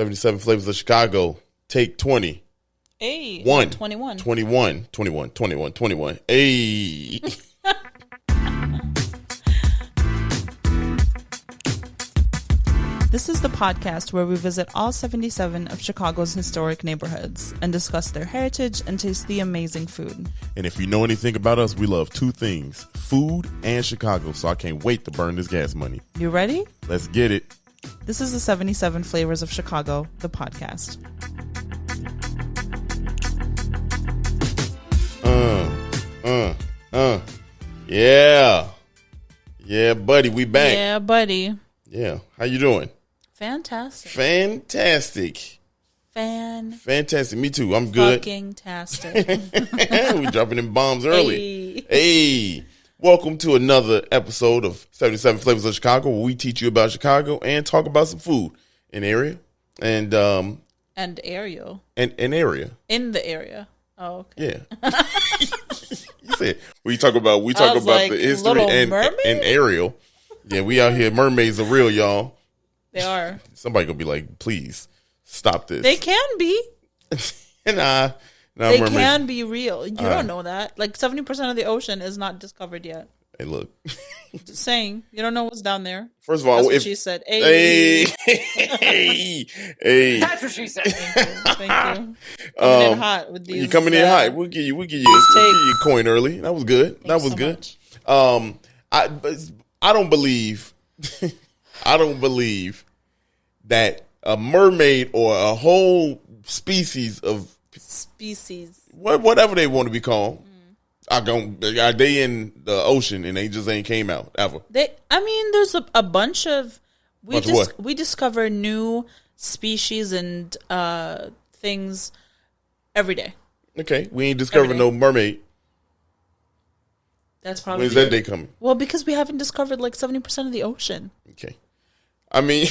77 Flavors of Chicago. Take 20. Hey, 21. 21. Hey. This is the podcast where we visit all 77 of Chicago's historic neighborhoods and discuss their heritage and taste the amazing food. And if you know anything about us, we love two things, food and Chicago, so I can't wait to burn this gas money. You ready? Let's get it. This is the 77 Flavors of Chicago, the podcast. Yeah. Yeah, buddy, we back. Yeah, buddy. Yeah. How you doing? Fantastic. Fantastic. Fantastic. Me too. I'm good. Fucking-tastic. We dropping them bombs early. Hey. Welcome to another episode of 77 Flavors of Chicago, where we teach you about Chicago and talk about some food in the area. And Ariel. And area. In the area. Oh, okay. Yeah. You said we talk about like, the history and Ariel. Yeah, we out here. Mermaids are real, y'all. They are. Somebody gonna be like, please stop this. They can be. Nah, they mermaids can be real. You don't know that. Like 70% of the ocean is not discovered yet. Hey, look. Just saying, you don't know what's down there. First of all, that's what she said. Hey. That's what she said. Thank you. Coming in hot with these. You coming in hot? We'll give you a coin early. That was good. That was good. Much. I don't believe. I don't believe that a mermaid or a whole species of whatever they want to be called. Are they in the ocean and they just ain't came out ever? There's a bunch of we discover new species and things every day. Okay, we ain't discovering no mermaid. That's probably when's that day coming? Well, because we haven't discovered like 70% of the ocean. Okay, I mean,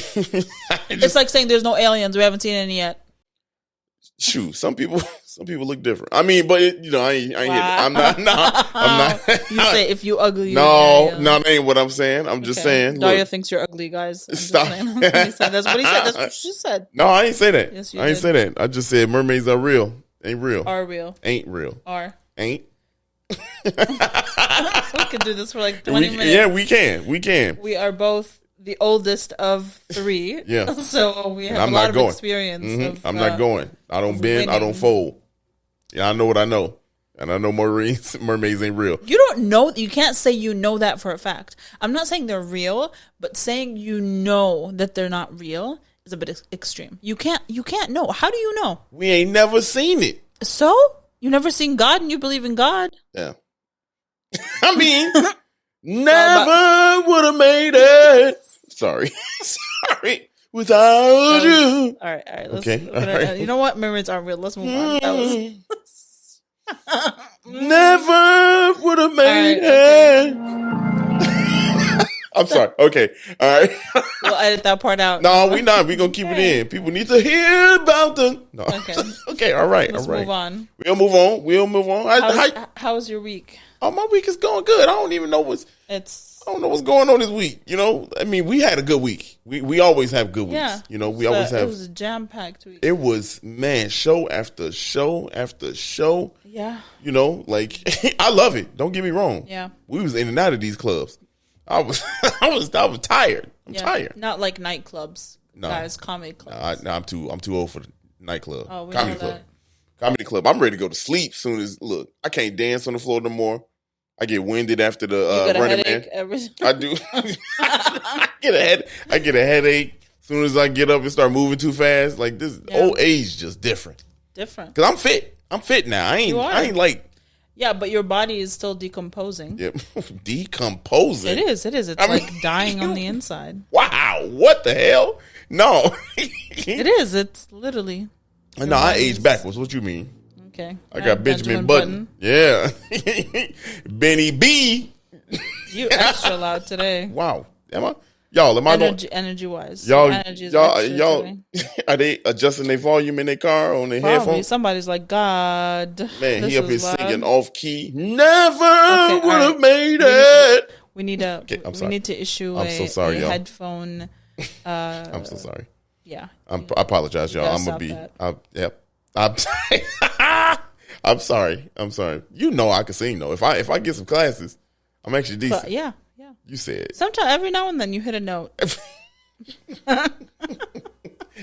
it's like saying there's no aliens. We haven't seen any yet. Shoot, some people look different. I mean, but I ain't wow. here. I'm not. You say if you ugly. No, that ain't what I'm saying. I'm just saying. Dario thinks you're ugly, guys. Stop. That's what he said. That's what she said. No, I ain't say that. Yes, you I ain't did. say that. I just said mermaids are real. Ain't real. Are real. Ain't real. Are. Ain't. We could do this for like 20 minutes. Yeah, we can. We are both the oldest of three. Yeah. So we have a lot of experience. Mm-hmm. I'm not going. I don't bend. Winning. I don't fold. Yeah, I know what I know. And I know mermaids ain't real. You don't know. You can't say you know that for a fact. I'm not saying they're real, but saying you know that they're not real is a bit extreme. You can't know. How do you know? We ain't never seen it. So? You never seen God and you believe in God? Yeah. I mean, never would have made it. Sorry. Without you. All right. Okay. You know what? Mermaids aren't real. Let's move on. That was... Never would have made it. I'm sorry. Okay. All right. We'll edit that part out. No, we not. We gonna keep it in. People need to hear about the. No. Okay. Okay. All right. Let's move on. We'll move on. How's your week? Oh, my week is going good. I don't even know what's going on this week. You know, I mean, we had a good week. We always have good weeks. Yeah. You know, we always have. It was a jam-packed week. It was, man, show after show after show. Yeah. You know, like I love it. Don't get me wrong. Yeah. We was in and out of these clubs. I was tired. I'm tired. Not like nightclubs. No. Guys, comedy clubs. I'm too old for the nightclub. Oh, we comedy know club. that. Comedy club. I'm ready to go to sleep soon as look. I can't dance on the floor no more. I get winded after the Running Man. I do. I get a headache as soon as I get up and start moving too fast. Like this old age just different. Different. Cause I'm fit. I'm fit now. I ain't like. Yeah, but your body is still decomposing. Yeah. Decomposing. It is. It's like dying on the inside. Wow. What the hell? No. It is. It's literally. No, I age backwards. What you mean? Okay. I got Benjamin Button. Yeah. Benny B. You extra loud today. Wow. Am I? Y'all, am I energy wise? Y'all, today. Are they adjusting their volume in their car on their headphones? Somebody's like, God. Man, he up here singing off key. Never would have made it. We need to issue I'm so sorry, a y'all. headphone. I'm so sorry. Yeah. I apologize, y'all. I'm gonna be. Yep. I'm sorry. You know I can sing though. If I get some classes, I'm actually decent. But yeah. You said. Sometimes every now and then you hit a note.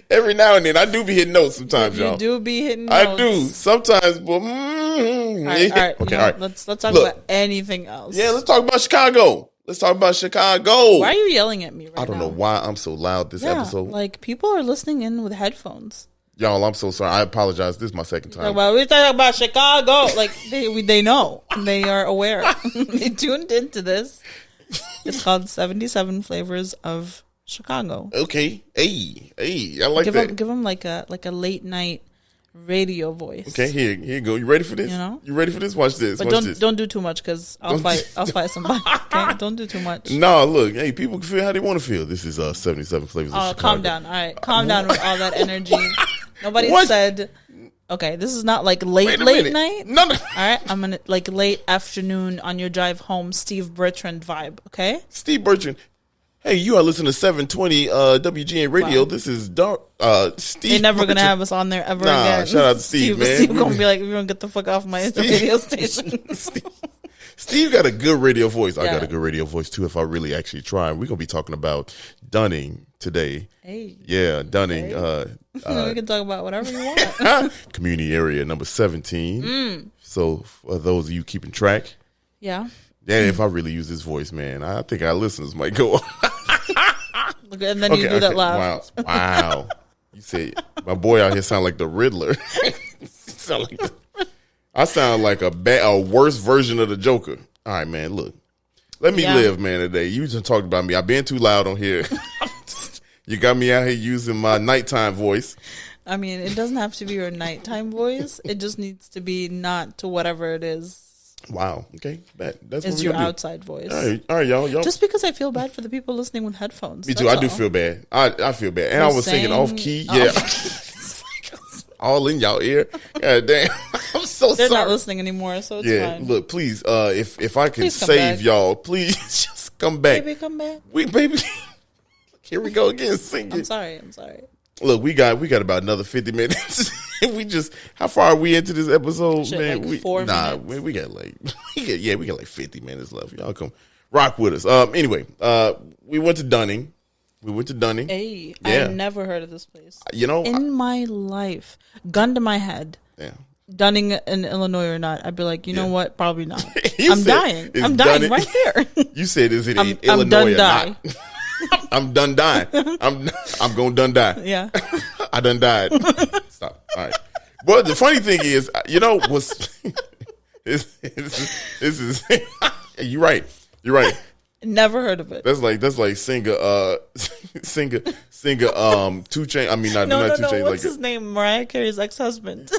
Every now and then I do be hitting notes sometimes, y'all. You do be hitting notes. I do sometimes, but all right. Okay, all right. Let's talk about anything else. Yeah, let's talk about Chicago. Why are you yelling at me right now? I don't know why I'm so loud this episode. Like, people are listening in with headphones. Y'all, I'm so sorry. I apologize. This is my second time. We're talking about Chicago. Like, they know. They are aware. They tuned into this. It's called 77 Flavors of Chicago. Okay. Hey, I like that. Give them like a late night radio voice. Okay, here you go. You ready for this? You ready for this? Watch this. But don't do too much because I'll fight somebody. Okay? Don't do too much. No, look, hey, people can feel how they want to feel. This is 77 Flavors of Chicago. Calm down. All right, calm down with all that energy. Nobody said. Okay, this is not like late night. No. All right, I'm gonna like late afternoon on your drive home, Steve Bertrand vibe. Okay, Steve Bertrand. Hey, you are listening to 720 WGN Radio. Wow. This is Steve. They're never gonna have us on there ever again. Shout out to Steve, man. Steve gonna be like, "We're gonna get the fuck off my radio station." Steve got a good radio voice. Yeah. I got a good radio voice too. If I really actually try, we're gonna be talking about Dunning today. Hey, yeah, Dunning. Hey. We can talk about whatever you want. Community area number 17. So for those of you keeping track, yeah. If I really use this voice, man, I think our listeners might go. And then you do that laugh. Wow. You say my boy out here sound like the Riddler. I sound like a worse version of the Joker. All right, man. Look, let me live, man. Today, you just talked about me. I've been too loud on here. You got me out here using my nighttime voice. I mean, it doesn't have to be your nighttime voice. It just needs to be not to whatever it is. Wow. Okay. That's it's your outside voice. All right, y'all. Just because I feel bad for the people listening with headphones. Me too. I do feel bad. I feel bad. And I was singing off key. Yeah. All in y'all ear. God damn. I'm so sorry. They're not listening anymore, so it's fine. Look, please, if I can save y'all, please just come back. Baby, come back. Baby. Here we go again singing. I'm sorry. Look, we got about another 50 minutes. How far are we into this episode, man? Like 4 minutes. Nah, man, we got like 50 minutes left. Y'all come rock with us. Anyway, we went to Dunning. Hey, yeah. I've never heard of this place. In my life, gun to my head. Yeah. Dunning in Illinois or not, I'd be like, you know what? Probably not. I'm dying. I'm dying right there. You said, is it in Illinois or not? I'm done dying. I'm going done die. Yeah. I done died. Stop. All right. Well, the funny thing is, this is you're right. Never heard of it. That's like singer 2 Chainz. I mean, not 2 Chainz. What's his name? Mariah Carey's ex-husband.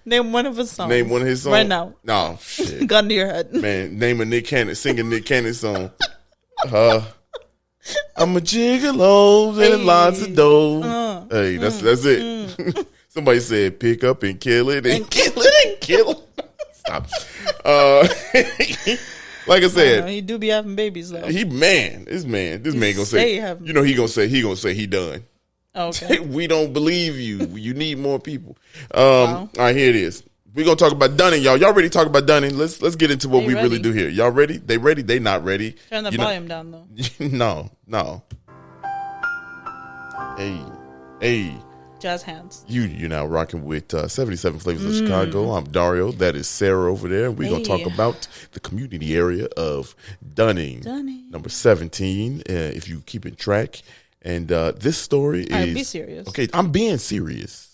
Name one of his songs. Name one of his songs right now. No shit. Gun to your head. Man, name a Nick Cannon. Sing a Nick Cannon song. I'm a gigolo and lots of dough. Hey, that's it. Somebody said pick up and kill it and kill it. Stop. Like I said, he do be having babies though. This man gonna say, he gonna say he done. Okay. We don't believe you. You need more people. All right, here it is. We're gonna talk about Dunning, y'all. Y'all ready to talk about Dunning? Let's get into what we really do here. Y'all ready? They ready? They not ready. Turn the volume down though. No. Hey. Jazz hands. You're now rocking with 77 Flavors of Chicago. I'm Dario. That is Sarah over there. We're gonna talk about the community area of Dunning. Number 17. If you keeping track. And this story is. Be serious. Okay, I'm being serious.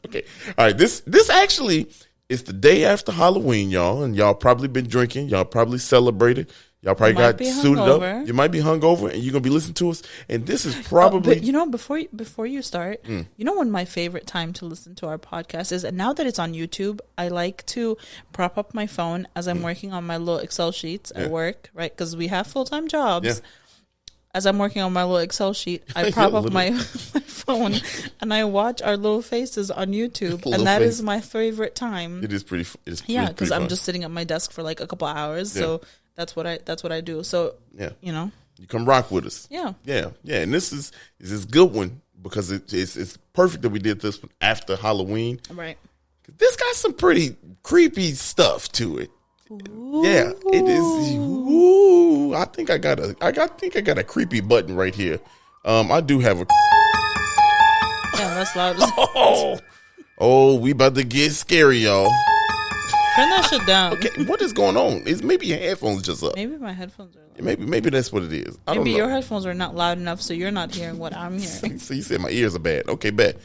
Okay. All right. This actually is the day after Halloween, y'all, and y'all probably been drinking. Y'all probably celebrated. Y'all probably got suited up. You might be hungover, and you're gonna be listening to us. And this is probably, before you start, when my favorite time to listen to our podcast is, and now that it's on YouTube, I like to prop up my phone as I'm working on my little Excel sheets at work, right? Because we have full-time jobs. Yeah. As I'm working on my little Excel sheet, I prop up my phone and I watch our little faces on YouTube, and that is my favorite time. It is pretty. Because I'm just sitting at my desk for like a couple of hours, so that's what I do. So You come rock with us. Yeah. And this is a good one because it's perfect that we did this one after Halloween. Right. This got some pretty creepy stuff to it. Ooh. Yeah, it is. Ooh, I think I got a creepy button right here. I do have a. Yeah, that's loud. Oh, we about to get scary, y'all. Turn that shit down. Okay, what is going on? Maybe your headphones just up. Maybe my headphones are loud. Maybe that's what it is. I don't know. Your headphones are not loud enough, so you're not hearing what I'm hearing. So you said my ears are bad. Okay, bad.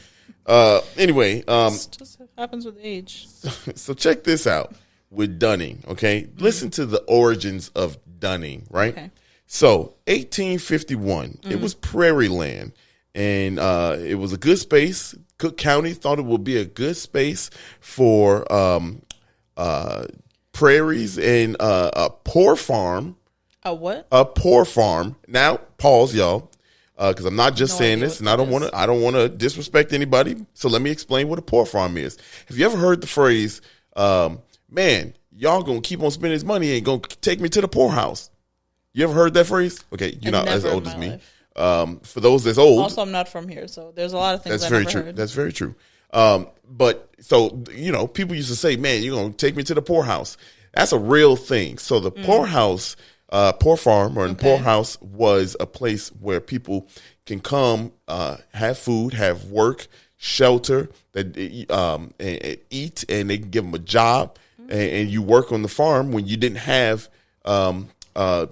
Anyway, it just happens with age. So check this out with Dunning. Okay, listen to the origins of Dunning. Right. Okay. So 1851, it was prairie land, and it was a good space. Cook County thought it would be a good space for prairies and a poor farm. A what? A poor farm. Now, pause, y'all, because I'm not just saying this, and I don't want to disrespect anybody. So let me explain what a poor farm is. Have you ever heard the phrase, "Man, y'all gonna keep on spending this money and gonna take me to the poorhouse"? You ever heard that phrase? Okay, you're not as old as me. For those that's old, also I'm not from here, so there's a lot of things that's very true. Heard. That's very true. But so people used to say, "Man, you're gonna take me to the poorhouse." That's a real thing. So the poorhouse, poor farm, or poorhouse was a place where people can come, have food, have work, shelter, that and eat, and they can give them a job, and you work on the farm when you didn't have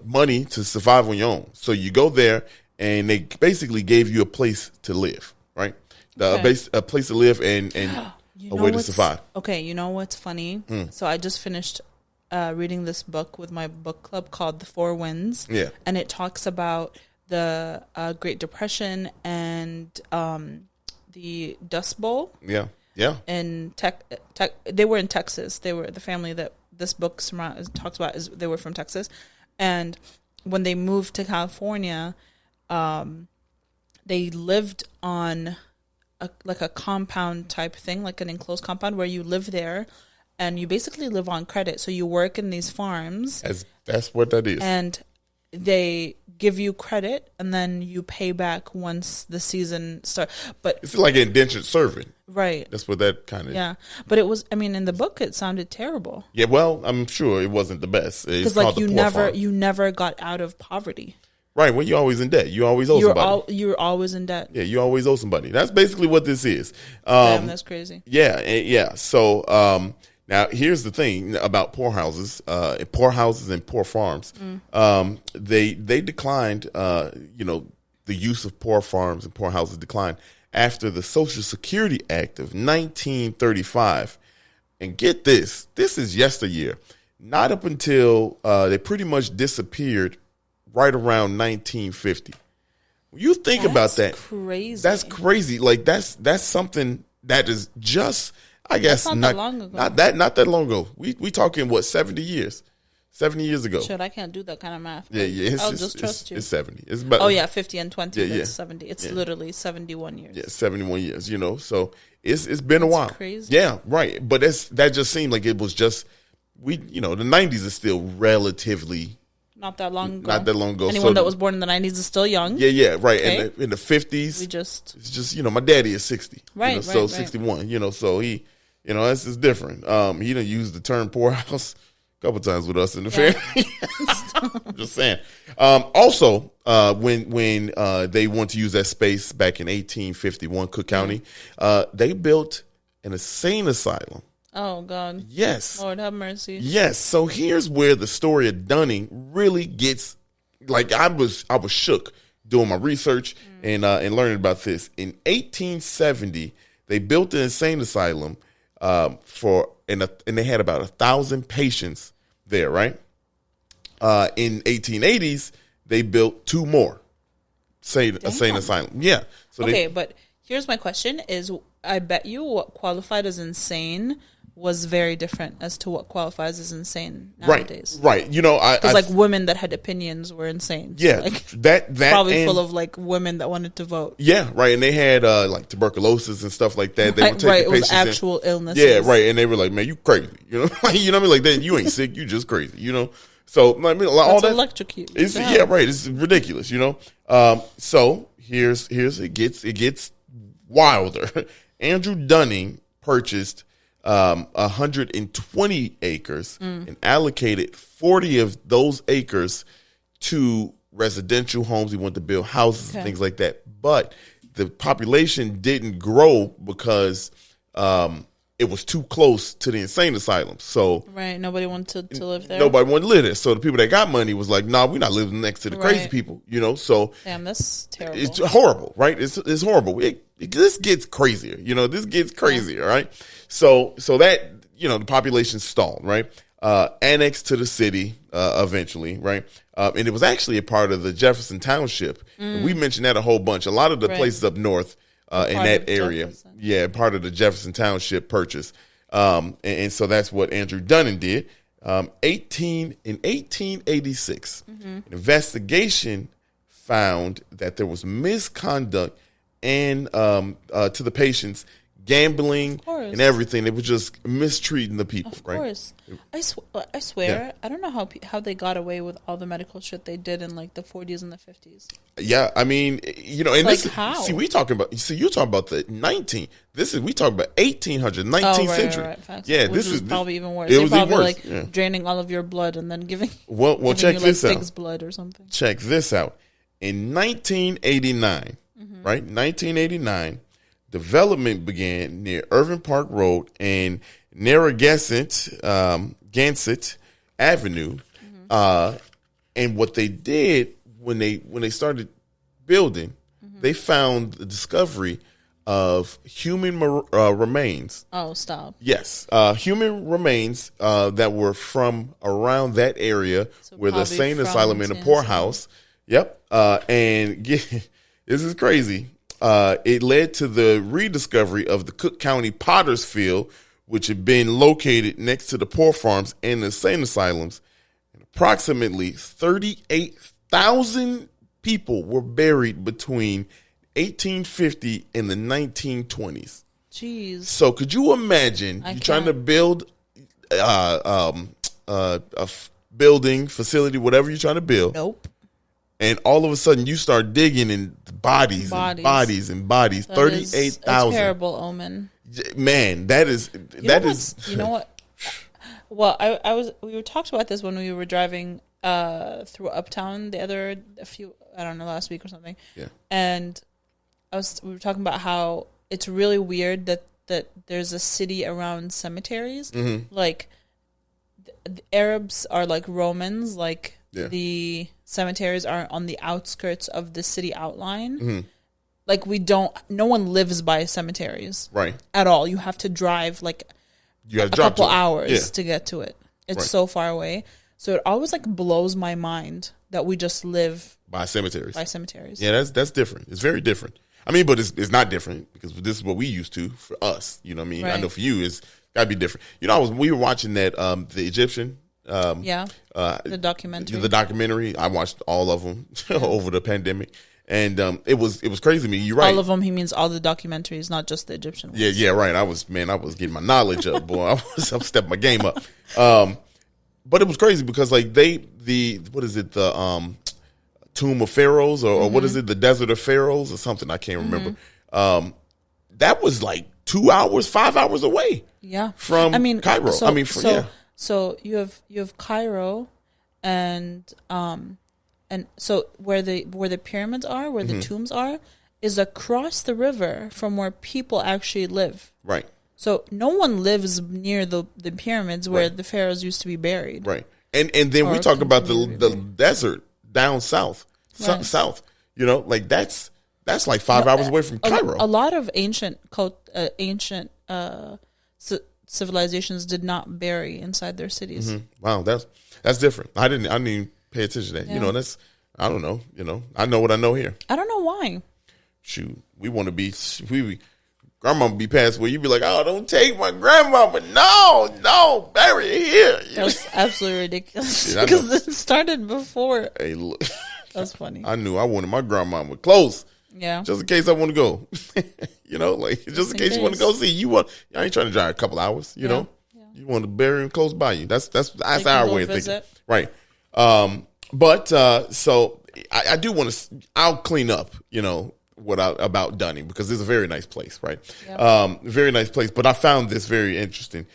money to survive on your own. So you go there, and they basically gave you a place to live, right? A place to live and a way to survive. Okay, you know what's funny? So I just finished reading this book with my book club called The Four Winds. Yeah. And it talks about the Great Depression and the Dust Bowl. Yeah. Yeah. And they were in Texas. They were the family that this book talks about. They were from Texas. And when they moved to California, they lived on a compound type thing, like an enclosed compound where you live there and you basically live on credit. So you work in these farms. That's what that is. And they give you credit and then you pay back once the season starts. But it's like an indentured servant. Right. That's what that kind of. Yeah. But it was, in the book it sounded terrible. Yeah, well, I'm sure it wasn't the best. Because like you never got out of poverty. Right. Well, you're always in debt. You always owe somebody. You're always in debt. Yeah, you always owe somebody. That's basically what this is. Damn, that's crazy. Yeah, yeah. So now here's the thing about poorhouses and poor farms. They declined. The use of poor farms and poorhouses declined after the Social Security Act of 1935. And get this is yesteryear. Not up until they pretty much disappeared right around 1950. You think about that. Crazy. That's crazy. Like that's something that is just, I guess, not that long ago. Not that long ago. We talking 70 years. 70 years ago. Shit, I can't do that kind of math. Yeah. I'll just trust you. It's 70. It's about, 50 and 20. Yeah, it's 70. It's literally 71 years. Yeah, 71 years. So it's been a while. Crazy. Yeah, right. But that just seemed like it was just the 90s is still relatively. Not that long ago. Anyone that was born in the 90s is still young. Yeah, right. Okay. In the 50s, it's just my daddy is 60. Right, so right. 61. So he, this is different. He done used the term poorhouse a couple times with us in the family. I'm just saying. Also, when they want to use that space back in 1851, Cook County, they built an insane asylum. Oh, God. Yes. Lord have mercy. Yes. So here's where the story of Dunning really gets, like, I was shook doing my research and learning about this. In 1870, they built an insane asylum and they had about 1,000 patients there, right? In 1880s, they built 2 more insane asylum. Yeah. So but here's my question is, I bet you what qualified as insane was very different as to what qualifies as insane nowadays. Right. Because women that had opinions were insane. So yeah, that probably full of women that wanted to vote. Yeah, right. And they had tuberculosis and stuff like that. They would take it was actual illnesses. Yeah, right. And they were like, "Man, you crazy?" You know what I mean? Like that, you ain't sick, you just crazy. So I mean, all that electrocute. Right. It's ridiculous, So here's it gets wilder. Andrew Dunning purchased 120 acres and allocated 40 of those acres to residential homes. He wanted to build houses and things like that. But the population didn't grow because it was too close to the insane asylum. So nobody wanted to live there. Nobody wanted to live there. So the people that got money was like, "Nah, we're not living next to the crazy people." So damn, that's terrible. It's horrible, right? It's horrible. This gets crazier. This gets crazier, right? So that the population stalled, right? Annexed to the city eventually, right? And it was actually a part of the Jefferson Township. We mentioned that a whole bunch. A lot of the places up north in that area, part of the Jefferson Township purchase. And so that's what Andrew Dunning did. In 1886, an investigation found that there was misconduct and to the patients, gambling and everything. They were just mistreating the people. Of course. I swear, I don't know how they got away with all the medical shit they did in like the 40s and the 50s. Yeah, I mean, and like this, how? See, you're talking about the we talking about 1800s, 19th century. Right. Yeah, Which this is probably even worse. It was even probably worse. Draining all of your blood and then giving check this out. Pig's blood or something. Check this out. In 1989, right? 1989, development began near Irving Park Road and Narragansett Avenue. And what they did when they started building, they found the discovery of human remains. Oh, stop. Yes. Human remains that were from around that area where the insane asylum and the poorhouse. Yep. And this is crazy. It led to the rediscovery of the Cook County Potter's Field, which had been located next to the poor farms and the insane asylums. And approximately 38,000 people were buried between 1850 and the 1920s. Jeez. So could you imagine trying to build a building, facility, whatever you're trying to build? Nope. And all of a sudden, you start digging in bodies. 38,000. Terrible omen. Man, that is. You know what? Well, we were talked about this when we were driving through Uptown last week or something. Yeah. And we were talking about how it's really weird that there's a city around cemeteries. Like the Arabs are like Romans, like. Yeah. The cemeteries are on the outskirts of the city outline. Like no one lives by cemeteries. Right. At all. You have to drive like a couple hours to get to it. It's so far away. So it always like blows my mind that we just live by cemeteries. Yeah, that's different. It's very different. I mean, but it's not different because this is what we used to for us. You know what I mean? Right. I know for you it's gotta be different. We were watching that the Egyptian the documentary. I watched all of them over the pandemic, and it was crazy to me. You're right. All of them. He means all the documentaries, not just the Egyptian ones. Yeah, right. I was getting my knowledge up, boy. I'm stepping my game up. But it was crazy because like the Tomb of Pharaohs or what is it, the Desert of Pharaohs or something, I can't remember. That was like 2 hours, 5 hours away. Yeah, from Cairo. So you have Cairo, and so where the pyramids are, where the tombs are, is across the river from where people actually live. Right. So no one lives near the pyramids where the pharaohs used to be buried. Right. And then we talk about the desert down south. South. Like that's like 5 hours away from Cairo. A lot of ancient civilizations did not bury inside their cities. Wow, that's different. I didn't even pay attention to that. Yeah. I don't know. I know what I know here. I don't know why. Shoot, we want to be. Grandma would be past where you'd be like, oh, don't take my grandma, but no, bury her here. That's absolutely ridiculous because it started before. Hey, look, that's funny. I knew I wanted my grandma with close. Yeah, just in case I want to go. Just in case you want to go see. I ain't trying to drive a couple hours. You know, you want to bury him close by you. That's our way of thinking. Right. So I do want to. I'll clean up, about Dunning, because it's a very nice place, right? Yep. Very nice place. But I found this very interesting.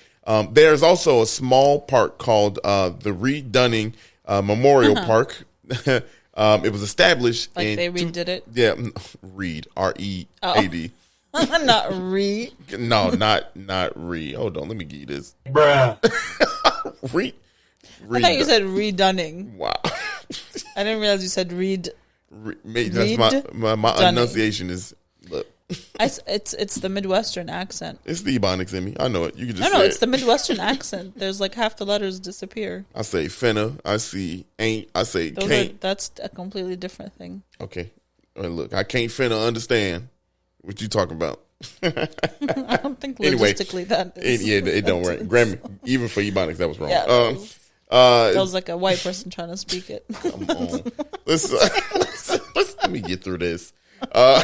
There's also a small park called the Reed Dunning Memorial Park. It was established like they redid it. Yeah, Reed, R-E-A-D. Not Reed. No, not Reed. Hold on, let me give you this. Bruh. Reed. I thought you said Reed Dunning. Wow. I didn't realize you said Reed. That's my enunciation is. Look. It's the Midwestern accent. It's the Ebonics in me. I know it. You can just no, it's the Midwestern accent. There's like half the letters disappear. I say finna. I see ain't. I say can't. That's a completely different thing. Okay. Look, I can't finna understand what you talking about. I don't think logistically that is. It don't work. Grammy, even for Ebonics, that was wrong. Yeah, that was like a white person trying to speak it. Come on. Let's let me get through this. So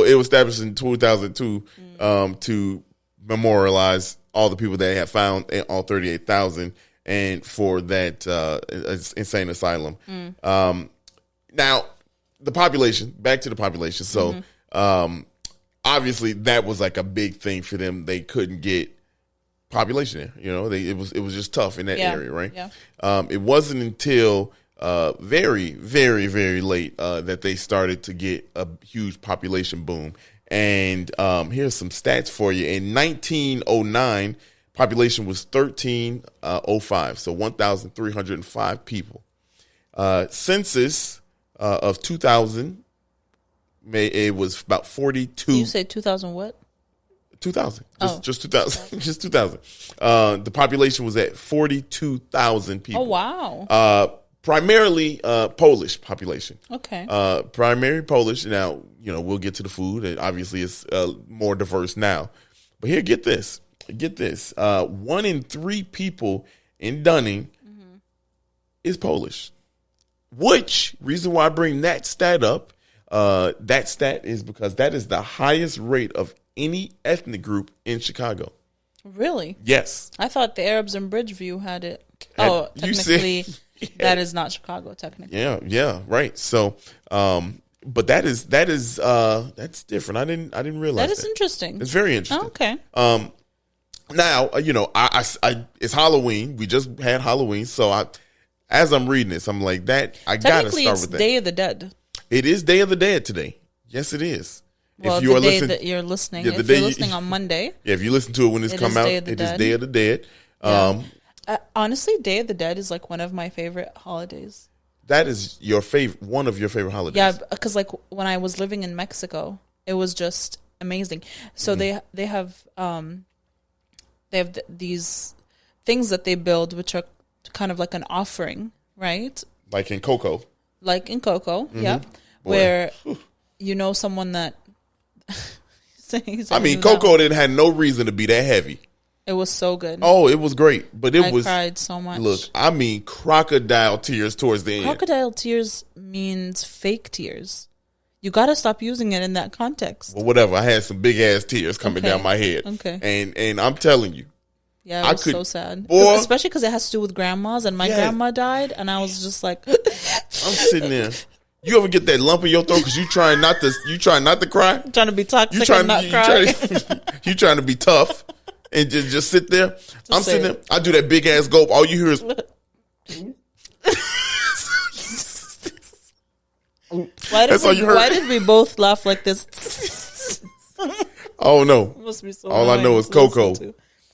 it was established in 2002 to memorialize all the people they had found, all 38,000, and for that insane asylum. Now, the population, back to the population. So obviously that was like a big thing for them. They couldn't get population there. It was just tough in that area, right? Yeah. It wasn't until very, very, very late that they started to get a huge population boom. And here's some stats for you. In 1909, population was 1,305, so 1,305 people. Census of 2000, it was about 42. You say 2000 what? 2000. Just 2000. Just 2000. The population was at 42,000 people. Oh, wow. Primarily Polish population. Okay. Primary Polish. Now, we'll get to the food. And obviously, it's more diverse now. But here, get this. 1 in 3 people in Dunning is Polish. Which, reason why I bring that stat up, that stat is because that is the highest rate of any ethnic group in Chicago. Really? Yes. I thought the Arabs in Bridgeview had it. Technically, that is not Chicago, technically. Yeah, right. So, but that's different. I didn't realize that is interesting. It's very interesting. Oh, okay. Now, it's Halloween. We just had Halloween, so as I'm reading this, I'm like that. I gotta start with that. Day of the Dead. It is Day of the Dead today. Yes, it is. Well, the day that you're listening. If you're listening on Monday. Yeah, if you listen to it when this comes out, it is Day of the Dead. Yeah. Honestly, Day of the Dead is like one of my favorite holidays. That is one of your favorite holidays. Yeah, because like when I was living in Mexico, it was just amazing. So they have these things that they build, which are kind of like an offering, right? Like in Coco. Yeah. Boy. Where someone that Coco didn't have no reason to be that heavy. It was so good. Oh, it was great. But I cried so much. Look, crocodile tears towards the end. Crocodile tears means fake tears. You got to stop using it in that context. Well, whatever. I had some big ass tears coming down my head. Okay. And I'm telling you. Yeah, it was so sad. Boy, especially because it has to do with grandmas, and my grandma died, and I was just like, I'm sitting there. You ever get that lump in your throat because you trying not to cry? I'm trying to be toxic and not cry. You trying to be tough and just sit there. I'm sitting there. I do that big ass gulp. All you hear is. Why did we both laugh like this? Oh no! Must be so all I know is Coco.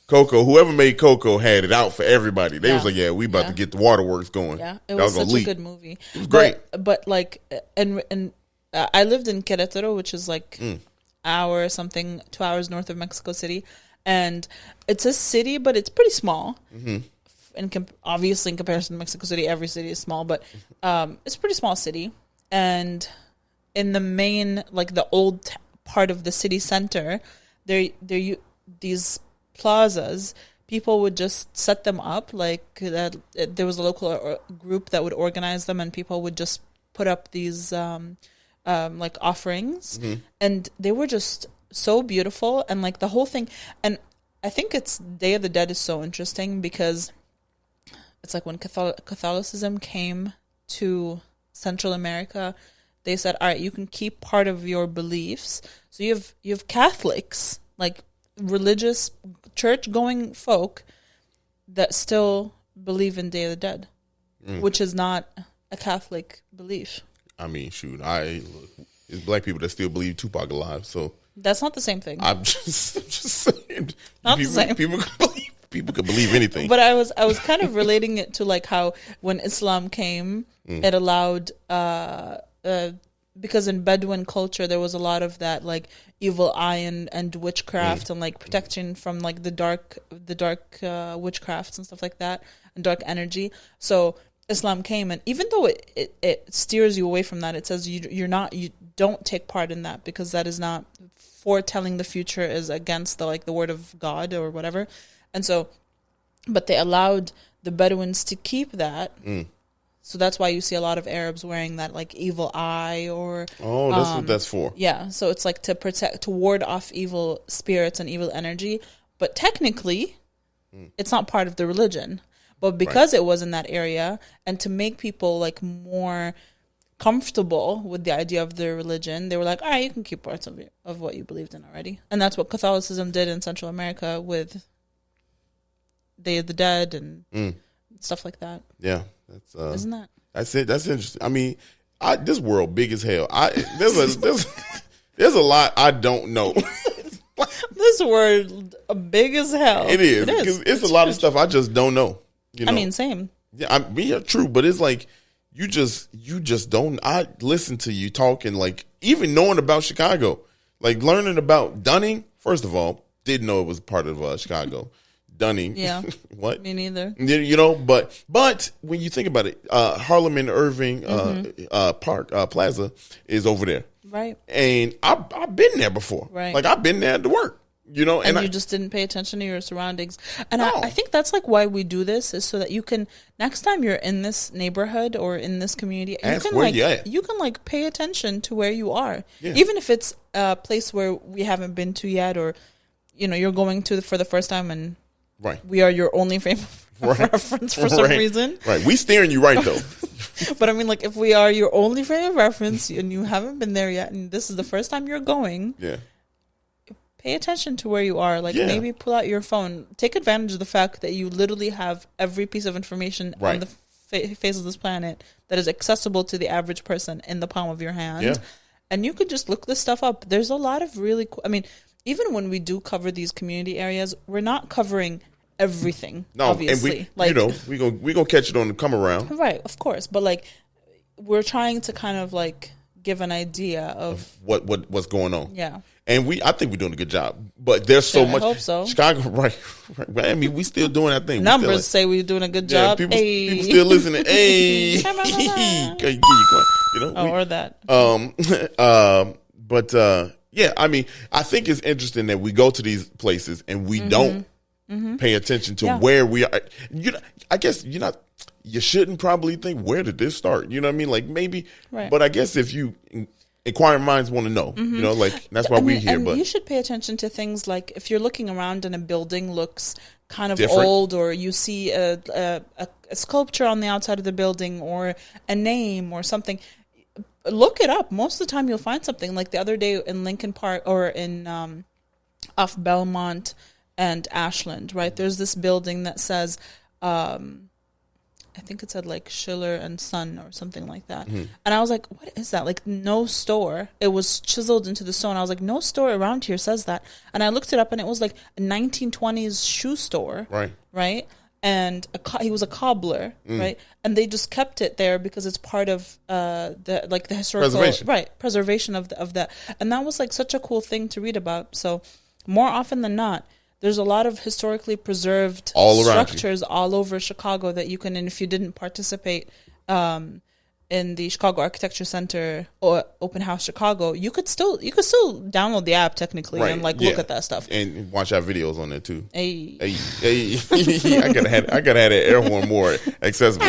Coco, whoever made Coco had it out for everybody. They was like, "Yeah, we about to get the waterworks going." Yeah, it was such a good movie. It was great. But like, and I lived in Querétaro, which is like 2 hours north of Mexico City, and it's a city, but it's pretty small. Mm-hmm. Obviously, in comparison to Mexico City, every city is small, but it's a pretty small city. And in the main, like the old part of the city center, these plazas, people would just set them up like that. There was a local group that would organize them, and people would just put up these like offerings, and they were just so beautiful, and like the whole thing. And I think it's Day of the Dead is so interesting because it's like when Catholicism came to Central America, they said, all right, you can keep part of your beliefs. So you have Catholics, like religious church-going folk that still believe in Day of the Dead, which is not a Catholic belief. I mean, shoot, it's black people that still believe Tupac alive, so that's not the same thing. I'm just saying. Not the same. People can believe anything. But I was kind of relating it to like how when Islam came, it allowed because in Bedouin culture there was a lot of that like evil eye and witchcraft and like protection from like the dark witchcrafts and stuff like that and dark energy. So Islam came, and even though it steers you away from that, it says you don't take part in that because that is not foretelling the future, is against the word of God or whatever. And so, but they allowed the Bedouins to keep that. So that's why you see a lot of Arabs wearing that like evil eye or... Oh, that's what that's for. Yeah, so it's like to ward off evil spirits and evil energy. But technically, it's not part of the religion. But because it was in that area, and to make people like more comfortable with the idea of their religion, they were like, all right, you can keep parts of what you believed in already. And that's what Catholicism did in Central America with Day of the Dead and stuff like that. Yeah. Isn't that? That's it. That's interesting. I mean, this world big as hell. There's a lot I don't know. This world big as hell. It is. Because it's a lot of stuff I just don't know. You know? I mean, same. Yeah, true. But it's like you just don't. I listen to you talking, like even knowing about Chicago, like learning about Dunning. First of all, didn't know it was part of Chicago. Dunning. Yeah. What? Me neither. You know, but when you think about it, Harlem and Irving Park Plaza is over there. Right. And I've been there before. Right. Like I've been there to work. You know, and you just didn't pay attention to your surroundings. And I think that's like why we do this, is so that you can, next time you're in this neighborhood or in this community, you can like pay attention to where you are. Yeah. Even if it's a place where we haven't been to yet, or, you know, you're going to for the first time and we are your only frame of reference for some reason. Right. We steering you right though. But I mean, like, if we are your only frame of reference and you haven't been there yet and this is the first time you're going, pay attention to where you are. Like, maybe pull out your phone. Take advantage of the fact that you literally have every piece of information on the face of this planet that is accessible to the average person in the palm of your hand. Yeah. And you could just look this stuff up. There's a lot of really cool... I mean, even when we do cover these community areas, we're not covering everything, obviously. And we know, we're gonna catch it on the come around. Right, of course. But, like, we're trying to kind of, like, give an idea of what's going on. Yeah. And I think we're doing a good job. But there's so much. I hope so. Chicago, right. I mean, we still doing that thing. Numbers say we're doing a good job. People still listening. Hey. You know, or that. Yeah, I mean, I think it's interesting that we go to these places and we don't pay attention to where we are. You know, I guess you shouldn't probably think, where did this start? You know what I mean? Like, maybe, but I guess if you inquiring minds want to know, you know, like, that's why we're here. But you should pay attention to things like, if you're looking around and a building looks kind of different, old, or you see a sculpture on the outside of the building, or a name or something, look it up. Most of the time you'll find something. Like the other day in Lincoln Park, or in off Belmont and Ashland, right? There's this building that says, I think it said like Schiller and Son or something like that. And I was like, what is that? Like, no store. It was chiseled into the stone. I was like, no store around here says that. And I looked it up, and it was like a 1920s shoe store. Right? And he was a cobbler, right? And they just kept it there because it's part of the historical preservation of that. And that was like such a cool thing to read about. So more often than not, there's a lot of historically preserved structures all over Chicago that you can, and if you didn't participate in the Chicago Architecture Center or Open House Chicago, you could still download the app technically and like look at that stuff and watch our videos on there too. Hey. I gotta have that air horn more accessible.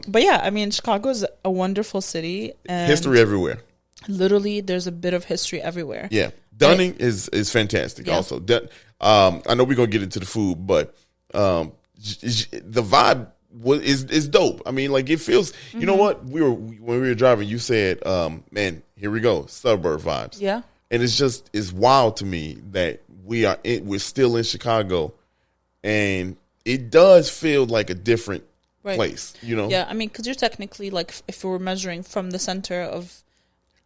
But yeah, I mean, Chicago is a wonderful city, and history everywhere. Literally, there's a bit of history everywhere. Yeah, Dunning is fantastic. Yeah. Also, I know we're gonna get into the food, but the vibe is dope. I mean, like it feels. You know what? When we were driving, you said, "Man, here we go, suburb vibes." Yeah, and it's wild to me that we're still in Chicago, and it does feel like a different place. You know? Yeah, I mean, because you're technically like, if we were measuring from the center of,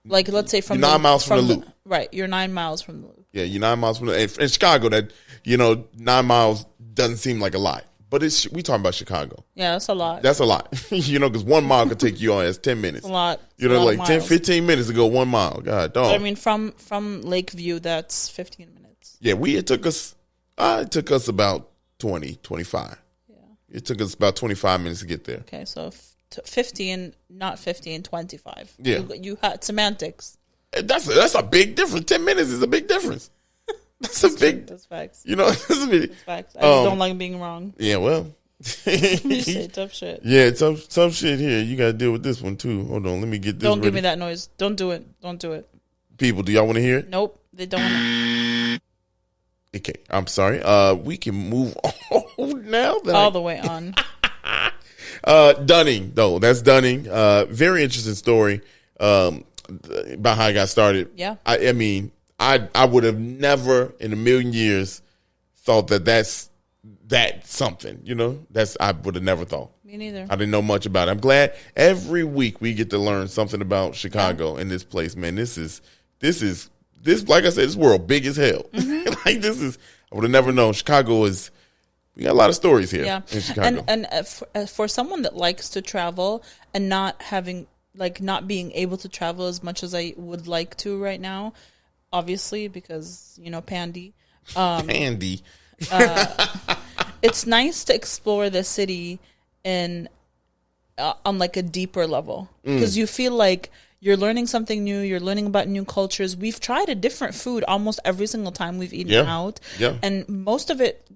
like, let's say from you're 9 miles from the loop. Right, you're 9 miles from the loop. Yeah, you're 9 miles from in Chicago. That 9 miles doesn't seem like a lot. But we talking about Chicago. Yeah, that's a lot. That's a lot. Because 1 mile could take you on as 10 minutes. It's a lot. Like 10, 15 minutes to go 1 mile. God, dog. But I mean, from Lakeview, that's 15 minutes. Yeah, it took us about 20, 25. Yeah. It took us about 25 minutes to get there. Okay, so 15, not 15, 25. Yeah. You had semantics. That's a big difference. 10 minutes is a big difference. That's facts. That's facts. I just don't like being wrong. Yeah, well. You say tough shit. Yeah, tough shit here. You got to deal with this one, too. Hold on, let me get this Don't give me that noise. Don't do it. Don't do it. People, do y'all want to hear it? Nope, they don't want to. Okay, I'm sorry. We can move on now. All the way on. Dunning, though. That's Dunning. Very interesting story about how I got started. Yeah. I mean, I would have never in a million years thought that's something, I would have never thought. Me neither. I didn't know much about it. I'm glad every week we get to learn something about Chicago and this place, man. This like I said, this world big as hell. I would have never known. We got a lot of stories here in Chicago. And for someone that likes to travel and not being able to travel as much as I would like to right now, obviously, because, Pandy. Pandy. It's nice to explore the city on like a deeper level, because you feel like you're learning something new. You're learning about new cultures. We've tried a different food almost every single time we've eaten out. Yeah. And most of it,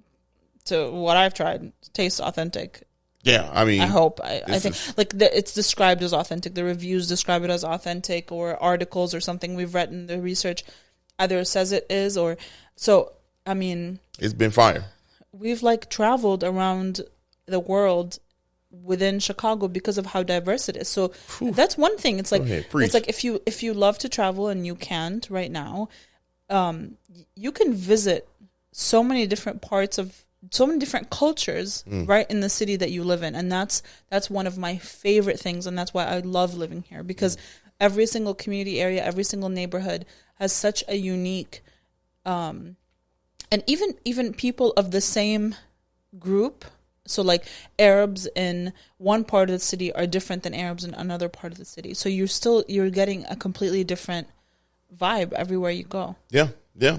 to what I've tried, tastes authentic. Yeah, I mean, I hope. I think it's described as authentic. The reviews describe it as authentic, or articles or something we've read in the research either says it is, or so. I mean, it's been fire. We've traveled around the world within Chicago because of how diverse it is. So that's one thing. It's like if you love to travel and you can't right now, you can visit so many different cultures right in the city that you live in, and that's one of my favorite things, and that's why I love living here, because every single community area, every single neighborhood has such a unique, and even people of the same group. So Arabs in one part of the city are different than Arabs in another part of the city. So you're getting a completely different vibe everywhere you go. Yeah. Yeah.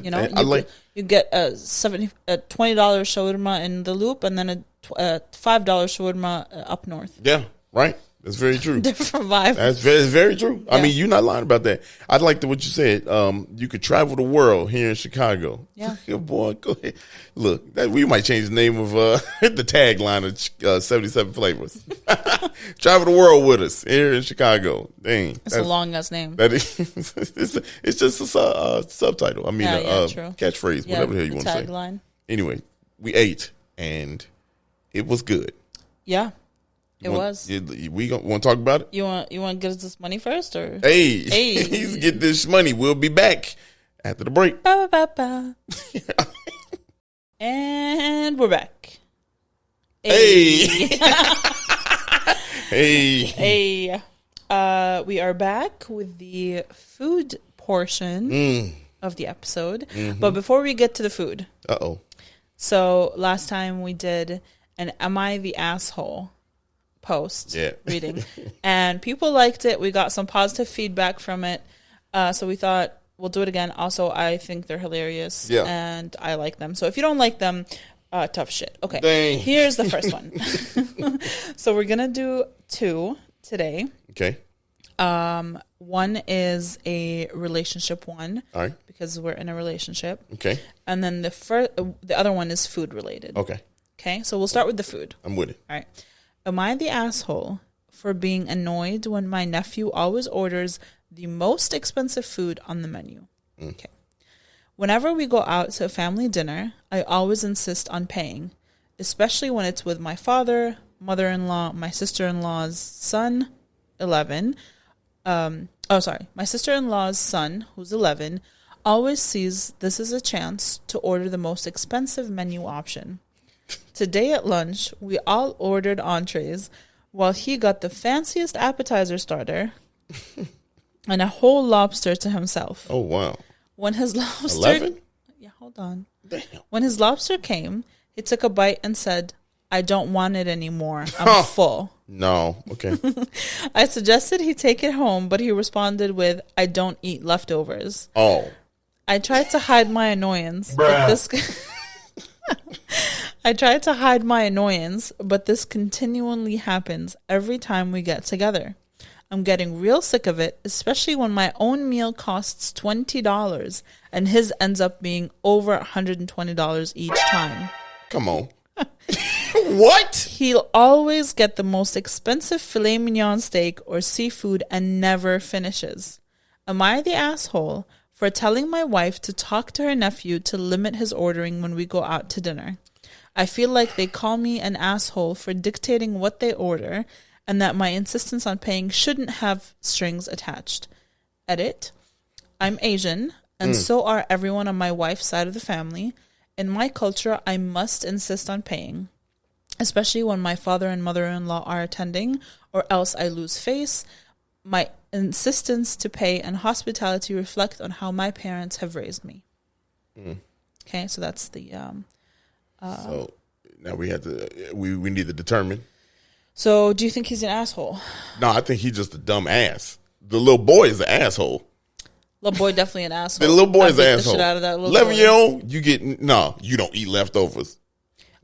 You get a $20 shawarma in the Loop, and then a $5 shawarma up north. Yeah. Right. That's very true. Different vibe. That's very true. Yeah. I mean, you're not lying about that. I'd like what you said. You could travel the world here in Chicago. Yeah. Boy, go ahead. Look, we might change the name of the tagline of 77 Flavors. Travel the world with us here in Chicago. Dang. It's a long-ass name. That is, it's just a subtitle. I mean, true. Catchphrase, whatever the hell you want to say. Tagline. Anyway, we ate, and it was good. Yeah. We want to talk about it? You want to get us this money first, or hey, let's get this money. We'll be back after the break. Ba, ba, ba. And we're back. Hey. Hey. We are back with the food portion of the episode. Mm-hmm. But before we get to the food. So last time we did an Am I the Asshole post reading, and people liked it. We got some positive feedback from it, so we thought we'll do it again. Also, I think they're hilarious, and I like them. So if you don't like them, tough shit. Okay, dang. Here's the first one. So we're gonna do 2 today. Okay. One is a relationship one, all right, because we're in a relationship. Okay. And then the other one is food related. Okay, so we'll start with the food. I'm with it. All right. Am I the asshole for being annoyed when my nephew always orders the most expensive food on the menu? Okay. Whenever we go out to a family dinner, I always insist on paying. especially when it's with my father, mother-in-law, my sister-in-law's son, 11. My sister-in-law's son, who's 11, always sees this as a chance to order the most expensive menu option. Today at lunch, we all ordered entrees, while he got the fanciest appetizer starter and a whole lobster to himself. Oh, wow. When his lobster... 11? Yeah, hold on. Damn. When his lobster came, he took a bite and said, I don't want it anymore. I'm full. No. Okay. I suggested he take it home, but he responded with, I don't eat leftovers. Oh. I tried to hide my annoyance, but this continually happens every time we get together. I'm getting real sick of it, especially when my own meal costs $20 and his ends up being over $120 each time. Come on. What? He'll always get the most expensive filet mignon steak or seafood and never finishes. Am I the asshole for telling my wife to talk to her nephew to limit his ordering when we go out to dinner? I feel like they call me an asshole for dictating what they order and that my insistence on paying shouldn't have strings attached. Edit. I'm Asian, and so are everyone on my wife's side of the family. In my culture, I must insist on paying, especially when my father and mother-in-law are attending, or else I lose face. My insistence to pay and hospitality reflect on how my parents have raised me. Okay, so that's the... so now we have to... We need to determine. So do you think he's an asshole? No, I think he's just a dumb ass. The little boy is an asshole. Little boy definitely an asshole. The little boy is an the asshole. Shit out of that 11-year-old, you don't eat leftovers.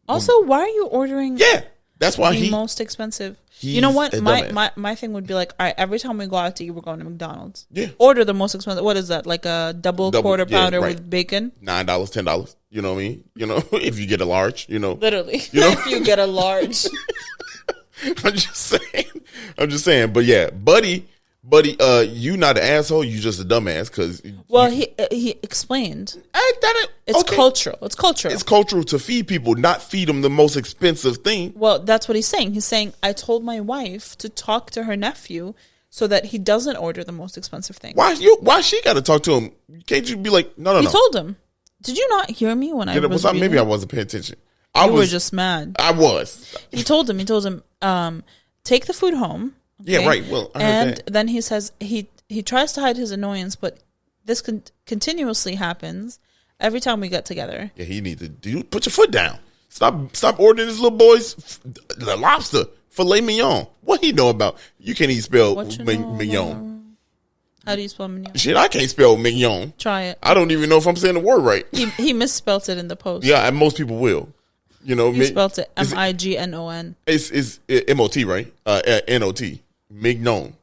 Also, why are you ordering? Yeah, that's why the most expensive. You know what? My thing would be like, all right, every time we go out to eat, we're going to McDonald's. Yeah. Order the most expensive. What is that? Like a double quarter pounder with bacon? $9, $10. You know what I mean? You know, if you get a large, you know. Literally. You know? If you get a large. I'm just saying. But yeah, buddy, you not an asshole. You just a dumbass. Cause he explained. It's cultural. It's cultural. It's cultural to feed people, not feed them the most expensive thing. Well, that's what he's saying. He's saying, I told my wife to talk to her nephew so that he doesn't order the most expensive thing. Why she got to talk to him? Can't you be like, no? He told him. Did you not hear me when I was reading? Maybe I wasn't paying attention. You were just mad. I was. He told him, take the food home. Okay? Yeah, right. Well, I heard that. Then he says he tries to hide his annoyance, but this continuously happens every time we get together. Yeah, he needs to put your foot down. Stop ordering this little boy's the lobster filet mignon. What he know about? You can't even spell mignon. How do you spell mignon? Shit, I can't spell mignon. Try it. I don't even know if I'm saying the word right. He misspelt it in the post. Yeah, and most people will. You know, you spelled it Mignon. It's M-O-T, right? N-O-T. Mignon.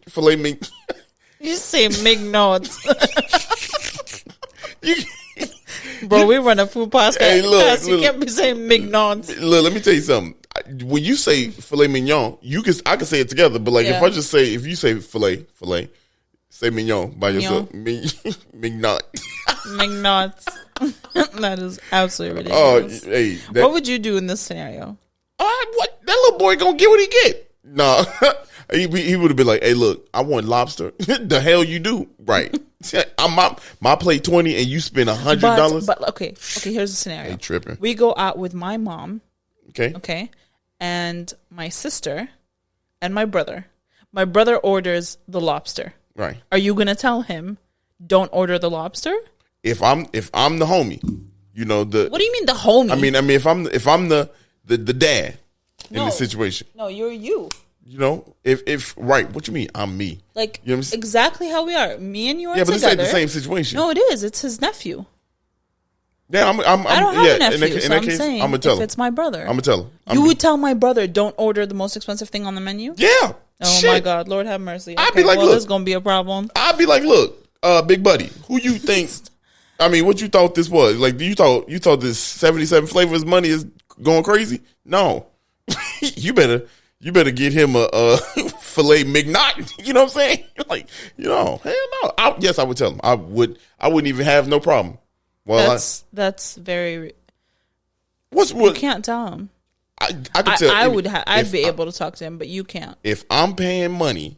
Filet mignon. You say mignon. Bro, we run a food podcast. Hey, look, you can't be saying mignon. Look, let me tell you something. When you say filet mignon, I can say it together. But like, if you say filet, say mignon by yourself. Mignon. Mignon. That is absolutely ridiculous. What would you do in this scenario? What? That little boy gonna get what he get. No. He would have been like, hey, look, I want lobster. The hell you do? Right. My plate $20 and you spend $100. But okay, here's the scenario. Hey, tripping. We go out with my mom. Okay. And my sister and my brother. My brother orders the lobster. Right. Are you gonna tell him don't order the lobster? If I'm the homie, you know the. What do you mean the homie? I mean if I'm the dad in this situation. No, you're you. You know, if right, what you mean? I'm me. Like, you know what I'm exactly how we are. Me and you are together. Yeah, but this ain't the same situation. No, it is. It's his nephew. Yeah, I don't have a nephew, in that case, saying I'm gonna tell him. If it's my brother. I'm gonna tell him. You would tell my brother, don't order the most expensive thing on the menu? Yeah. Oh, my God. Lord have mercy. Okay, I'd be like, look. This is going to be a problem. I'd be like, look, big buddy, who you think... I mean, what you thought this was? Like, you thought this 77 flavors money is going crazy? No. You better get him a filet mignon. You know what I'm saying? Like, hell no. Yes, I would tell him. I wouldn't even have no problem. Well, that's very. You can't tell him. I could tell. I'd be able to talk to him, but you can't. If I'm paying money,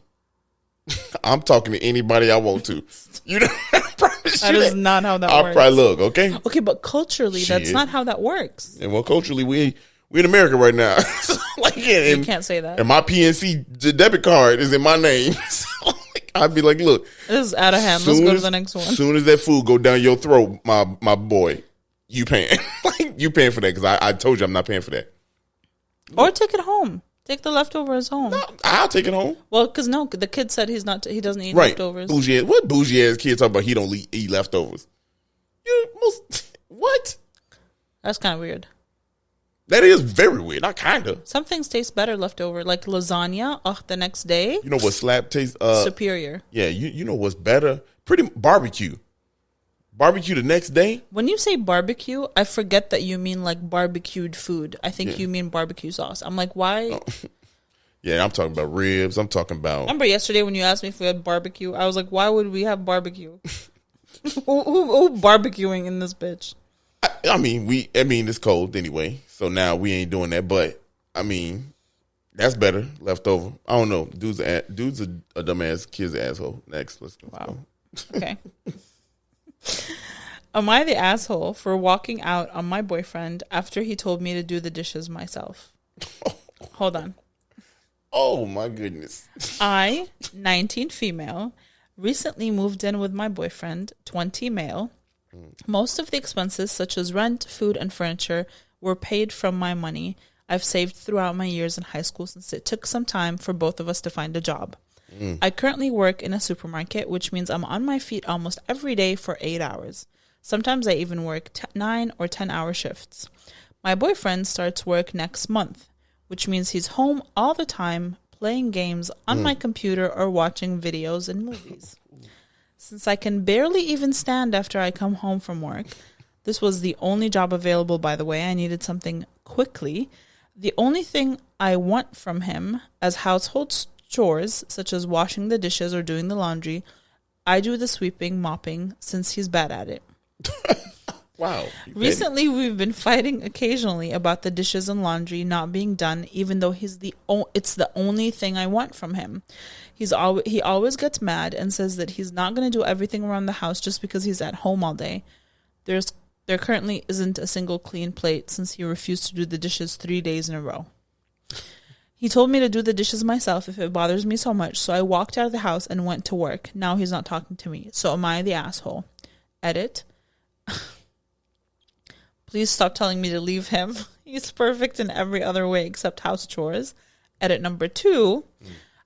I'm talking to anybody I want to. You know, that is not how that works. I'll probably look, okay? Okay, but culturally, that's not how that works. And well, culturally, we in America right now. You can't say that. And my PNC debit card is in my name. So, I'd be like, look. This is out of hand. Let's go to the next one. As soon as that food go down your throat, my boy, you paying. You paying for that because I told you I'm not paying for that. Or take it home. Take the leftovers home. No, I'll take it home. Well, because the kid said he doesn't eat leftovers. What bougie ass kid talking about he don't eat leftovers? What? That's kind of weird. That is very weird. Not kind of. Some things taste better leftover, like lasagna. The next day. You know what slap tastes? Superior. Yeah, you know what's better? Barbecue. Barbecue the next day? When you say barbecue, I forget that you mean like barbecued food. I think you mean barbecue sauce. I'm like, why? Oh. Yeah, I'm talking about ribs. I'm talking about... Remember yesterday when you asked me if we had barbecue? I was like, why would we have barbecue? who barbecuing in this bitch? I mean, it's cold anyway. So now we ain't doing that. But, I mean, that's better. Leftover. I don't know. Dude's a dumbass kid's asshole. Next, let's go. Wow. Okay. Am I the asshole for walking out on my boyfriend after he told me to do the dishes myself? Hold on. Oh, my goodness. I, 19 female, recently moved in with my boyfriend, 20 male. Most of the expenses, such as rent, food, and furniture, were paid from my money I've saved throughout my years in high school since it took some time for both of us to find a job. I currently work in a supermarket, which means I'm on my feet almost every day for 8 hours. Sometimes I even work 9 or 10-hour shifts. My boyfriend starts work next month, which means he's home all the time playing games on my computer or watching videos and movies. Since I can barely even stand after I come home from work, this was the only job available, by the way. I needed something quickly. The only thing I want from him as household chores, such as washing the dishes or doing the laundry, I do the sweeping, mopping, since he's bad at it. Wow. Recently, we've been fighting occasionally about the dishes and laundry not being done, even though it's the only thing I want from him. He always gets mad and says that he's not going to do everything around the house just because he's at home all day. There currently isn't a single clean plate since he refused to do the dishes 3 days in a row. He told me to do the dishes myself if it bothers me so much, so I walked out of the house and went to work. Now he's not talking to me. So am I the asshole? Edit. Please stop telling me to leave him. He's perfect in every other way except house chores. Edit number 2.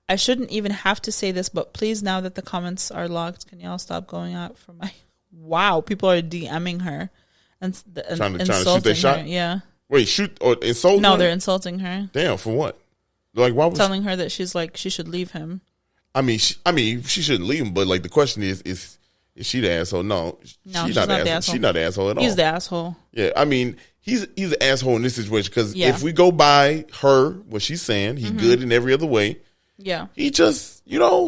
I shouldn't even have to say this, but please, now that the comments are locked, can y'all stop going out for my... Wow, people are DMing her and trying to shoot their shot? Yeah. Wait, shoot or insult her? No, they're insulting her. Damn, for what? Like, why was telling her that she's like, she should leave him. I mean, she shouldn't leave him, but like the question is she the asshole? No, she's not the asshole. She's not the asshole at all. He's the asshole. Yeah, I mean, he's an asshole in this situation because if we go by her, what she's saying, he's good in every other way. Yeah, he just doesn't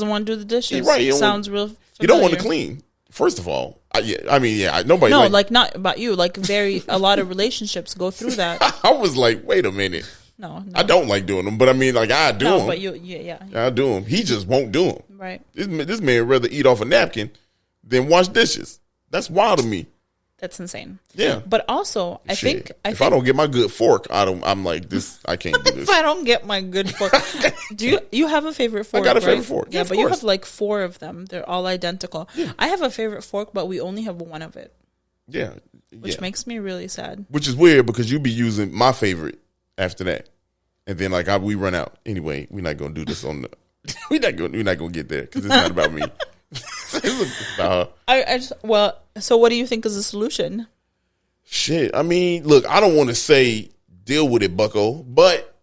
want to do the dishes. Right, sounds real familiar. You don't want to clean. First of all, nobody. No, like not about you. Like a lot of relationships go through that. I was like, wait a minute. No, I don't like doing them, but I mean, like I do them. But yeah, I do them. He just won't do them. Right. This man rather eat off a napkin than wash dishes. That's wild to me. That's insane. Yeah. But also, I think if I don't get my good fork, I'm like this. I can't do this. If I don't get my good fork, do you have a favorite fork? I got a favorite fork. Yeah, but you have like 4 of them. They're all identical. Yeah. I have a favorite fork, but we only have one of it. Yeah. Which makes me really sad. Which is weird because you be using my favorite after that, and then like we run out. Anyway, we're not gonna do this on the. we're not gonna get there because it's not about me. It's about her. So what do you think is the solution? Shit, I mean, look, I don't want to say deal with it, bucko, but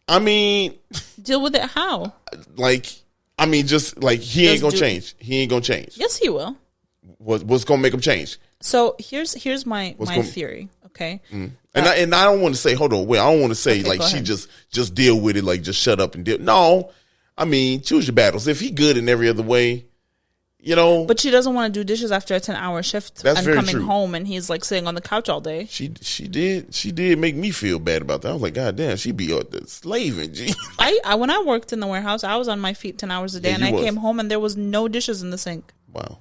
I mean, deal with it how? Like, I mean, just like he ain't gonna change. He ain't gonna change. Yes, he will. What's gonna make him change? So here's my theory. Okay, and I don't want to say. Hold on, wait. I don't want to say like she just deal with it. Like just shut up and deal. No, I mean choose your battles. If he good in every other way, But she doesn't want to do dishes after a 10-hour shift and coming home, and he's like sitting on the couch all day. She did make me feel bad about that. I was like, God damn, she be slaving. Gee. I when I worked in the warehouse, I was on my feet 10 hours a day, and I came home and there was no dishes in the sink. Wow.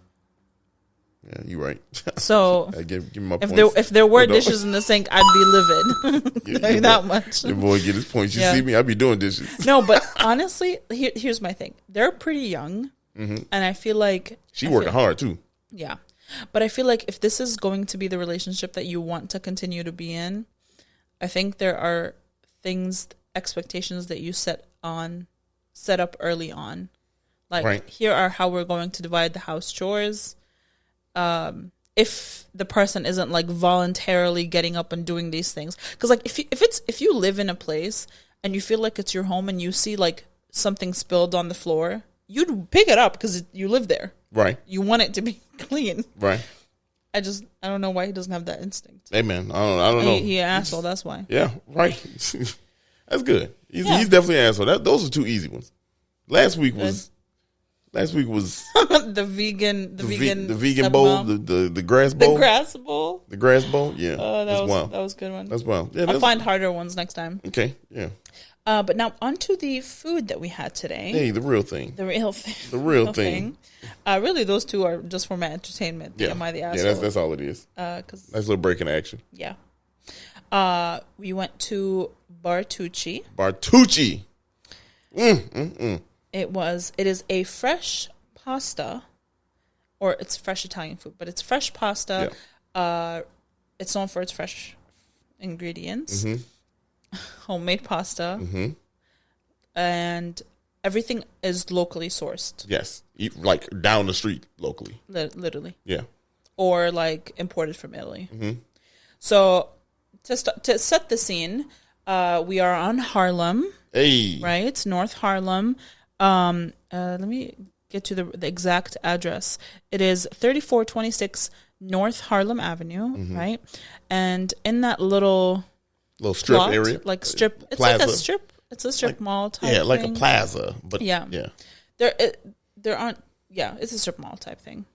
Yeah, you're right. So give me my if there were dishes in the sink, I'd be livid. Tell you that much. Your boy get his points. You see me, I be doing dishes. No, but honestly, here's my thing. They're pretty young. Mm-hmm. And I feel like she's working hard too. Yeah. But I feel like if this is going to be the relationship that you want to continue to be in, I think there are expectations that you set up early on. Like, here are how we're going to divide the house chores. If the person isn't like voluntarily getting up and doing these things, because like if you live in a place and you feel like it's your home and you see like something spilled on the floor, you'd pick it up because you live there. Right. You want it to be clean. Right. I don't know why he doesn't have that instinct. Hey, man. I don't know. He an asshole, that's why. Yeah, right. That's good. He's definitely an asshole. Those are two easy ones. Last week was the vegan bowl, the grass bowl. The grass bowl? The grass bowl, yeah. That was a good one. That's wild. Yeah, I'll find harder ones next time. Okay, yeah. But now on to the food that we had today. Hey, the real thing. The real thing. The real thing. Really, those two are just for my entertainment. Yeah. Am I the asshole? Yeah, that's all it is. Nice little break in action. Yeah. We went to BarTucci. BarTucci. It is a fresh pasta, or it's fresh Italian food, but it's fresh pasta. Yeah. It's known for its fresh ingredients. Mm-hmm. Homemade pasta, and everything is locally sourced. Yes, like down the street locally, literally. Yeah, or like imported from Italy. Mm-hmm. So to set the scene, we are on Harlem. Hey, right, North Harlem. Let me get to the exact address. It is 3426 North Harlem Avenue, right, and in that little strip plot, area, like strip. It's plaza. like a strip. It's a strip mall type. Yeah, like thing. A plaza, but yeah. There aren't. Yeah, it's a strip mall type thing.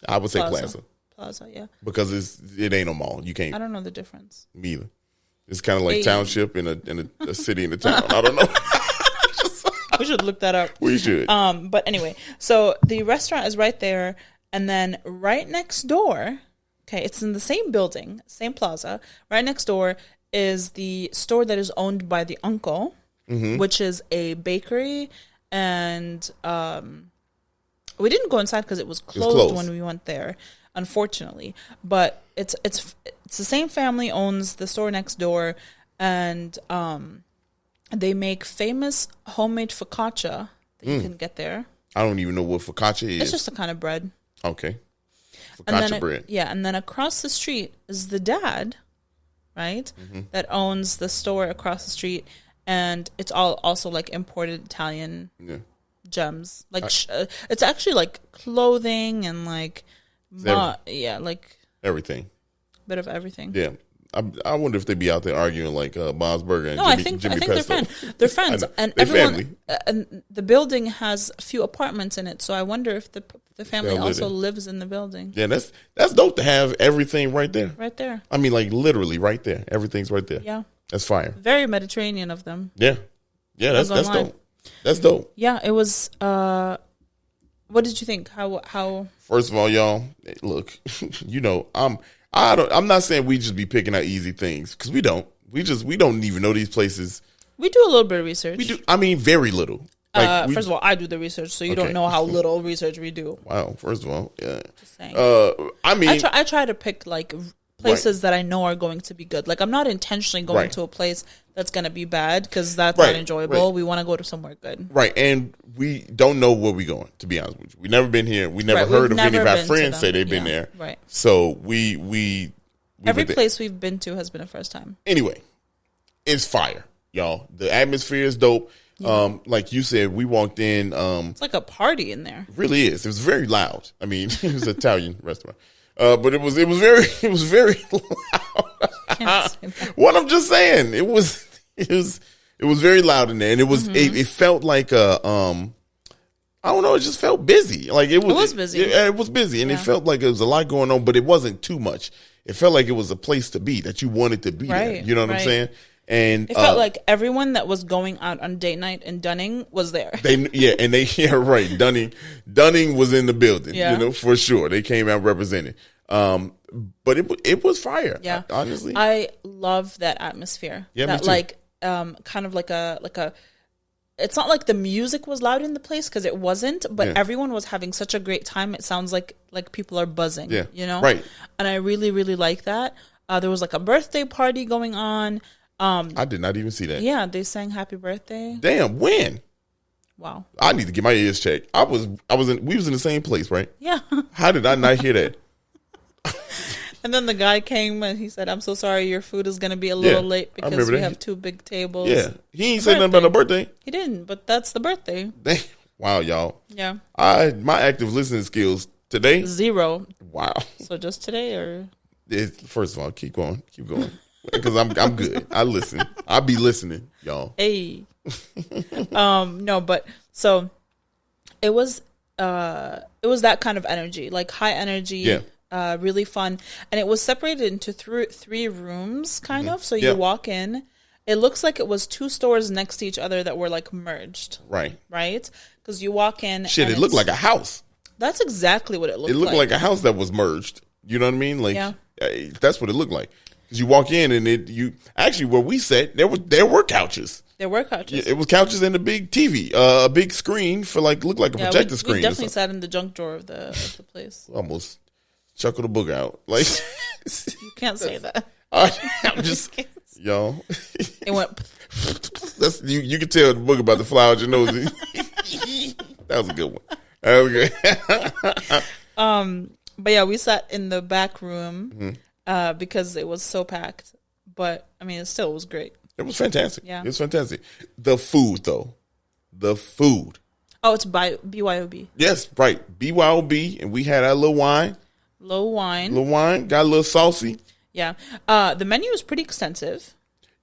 I would say plaza. Plaza, yeah. Because it ain't a mall. You can't. I don't know the difference. Me either. It's kind of like township in a city in a town. I don't know. We should look that up. We should. But anyway, so the restaurant is right there, and then right next door. Okay, it's in the same building, same plaza. Right next door is the store that is owned by the uncle, which is a bakery, and we didn't go inside because it was closed when we went there, unfortunately. But it's the same family owns the store next door, and they make famous homemade focaccia that you can get there. I don't even know what focaccia is. It's just a kind of bread. Okay, focaccia bread. Yeah, and then across the street is the dad, right? That owns the store across the street, and it's all also like imported Italian gems. Like it's actually like clothing and like like everything, bit of everything. Yeah, I wonder if they be out there arguing like Bob's Burger and Jimmy they're friends. They're friends, and everyone. And the building has a few apartments in it, so I wonder if the family also lives in the building. Yeah, that's dope to have everything right there. Right there. I mean, like literally right there. Everything's right there. Yeah, that's fire. Very Mediterranean of them. Yeah, that's dope. That's dope. Yeah, it was. What did you think? How? First of all, y'all, look, I'm not saying we just be picking out easy things because we don't. We don't even know these places. We do a little bit of research. We do. I mean, very little. First of all, I do the research, so you don't know how little research we do. Wow. First of all, yeah. Just saying. I mean, I try to pick like places that I know are going to be good. Like I'm not intentionally going to a place that's going to be bad because that's not enjoyable. We want to go to somewhere good. Right, and we don't know where we're going. To be honest with you, we never been here. We never heard of any of our friends say they've been there. Right. So we every place we've been to has been a first time. Anyway, it's fire, y'all. The atmosphere is dope. Yeah. Like you said, we walked in. It's like a party in there. It really is. It was very loud. I mean, it was an Italian restaurant. But it was very loud. What I'm just saying, it was very loud in there, and it was it felt like a I don't know. It just felt busy. Like it was busy. It was busy, and it felt like it was a lot going on, but it wasn't too much. It felt like it was a place to be that you wanted to be there. You know what I'm saying? And it felt like everyone that was going out on date night in Dunning was there. Right. Dunning was in the building. You know, for sure. They came out represented. But it was fire. Yeah, honestly, I love that atmosphere. Yeah, that, me too. Like kind of like a. It's not like the music was loud in the place because it wasn't, but everyone was having such a great time. It sounds like people are buzzing. Yeah, you know, right. And I really, really like that. There was like a birthday party going on. I did not even see that. Yeah, they sang "Happy Birthday." Damn, when? Wow. I need to get my ears checked. We was in the same place, right? Yeah. How did I not hear that? And then the guy came and he said, "I'm so sorry, your food is going to be a little late because we have 2 big tables." Yeah, he ain't said nothing about the birthday. He didn't, but that's the birthday. Wow, y'all. Yeah. My active listening skills today 0. Wow. So just today, or first of all, keep going, because I'm good. I listen. I be listening, y'all. Hey. No, but so it was that kind of energy, like high energy. Yeah. Really fun, and it was separated into 3 rooms, kind of. So you walk in, it looks like it was 2 stores next to each other that were like merged. Right. Because you walk in. Shit, it looked like a house. That's exactly what it looked like. It looked like a house that was merged. You know what I mean? Like, that's what it looked like. Because you walk in and actually where we sat, there were couches. There were couches. It was couches and a big TV, a big screen for looked like a projector screen. We definitely sat in the junk drawer of the place. Almost chuckle the book out. Like, you can't say that. I'm just, yo. It went. That's you can tell the book about the fly out your nose. That was a good one. That was good. But yeah, we sat in the back room because it was so packed. But I mean, it still was great. It was fantastic. Yeah, it was fantastic. The food, though, the food. Oh, it's by BYOB. Yes, right. BYOB, and we had our little wine. Low wine. Got a little saucy. Yeah. The menu is pretty extensive.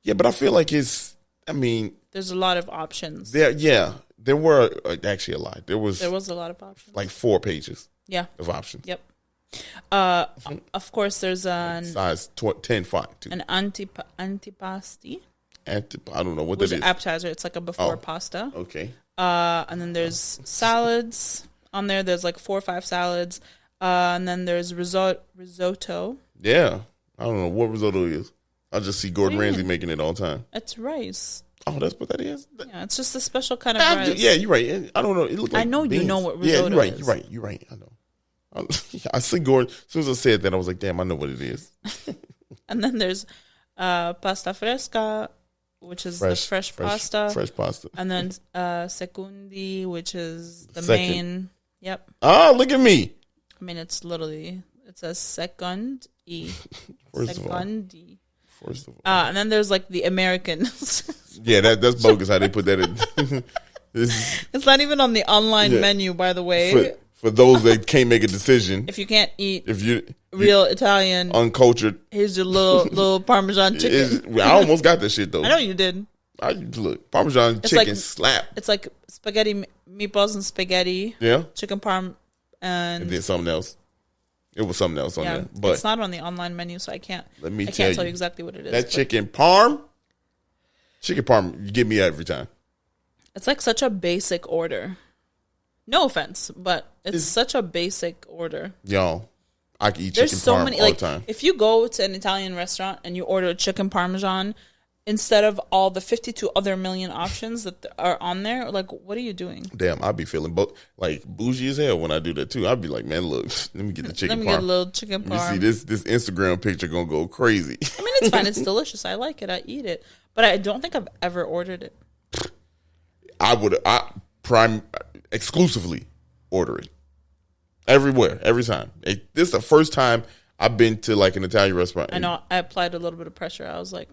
Yeah, but I feel like there's a lot of options. There were actually a lot. There was a lot of options. Like 4 pages. Yeah. Of options. Yep. Of course, there's an size 10 font too. An antipasti. I don't know what that is. Appetizer. It's like a before pasta. Okay. And then there's salads on there. There's like 4 or 5 salads. And then there's risotto. Yeah. I don't know what risotto is. I just see Gordon Ramsay making it all the time. It's rice. Oh, that's what that is? Yeah, it's just a special kind of rice. Yeah, you're right. I don't know. It looks like I know beans. You know what risotto is. You're right. I know. I see Gordon. As soon as I said that, I was like, damn, I know what it is. And then there's pasta fresca, which is the fresh pasta. Fresh pasta. And then secondi, which is the main. Yep. Oh, look at me. I mean, it's a second E. First of all. And then there's like the American. Yeah, that's bogus how they put that in. It's not even on the online menu, by the way. For those that can't make a decision. If you can't eat real Italian. Uncultured. Here's your little Parmesan chicken. I almost got that shit, though. I know you did. Look, Parmesan chicken slap. It's like spaghetti, meatballs and spaghetti. Yeah. Chicken parm. And then something else. It was something else on there. But it's not on the online menu, so I can't tell you exactly what it is. That chicken parm, you give me every time. It's like such a basic order. No offense, but it's such a basic order. Y'all, I can eat chicken parm all the time. If you go to an Italian restaurant and you order chicken parmesan, instead of all the 52 other million options that are on there, like, what are you doing? Damn, I'd be feeling like bougie as hell when I do that too. I'd be like, man, look, let me get the chicken parm. Let me get a little chicken parm. You see, this Instagram picture gonna go crazy. I mean, it's fine. It's delicious. I like it. I eat it. But I don't think I've ever ordered it. I exclusively order it. Everywhere, every time. This is the first time I've been to like an Italian restaurant. I know. I applied a little bit of pressure. I was like,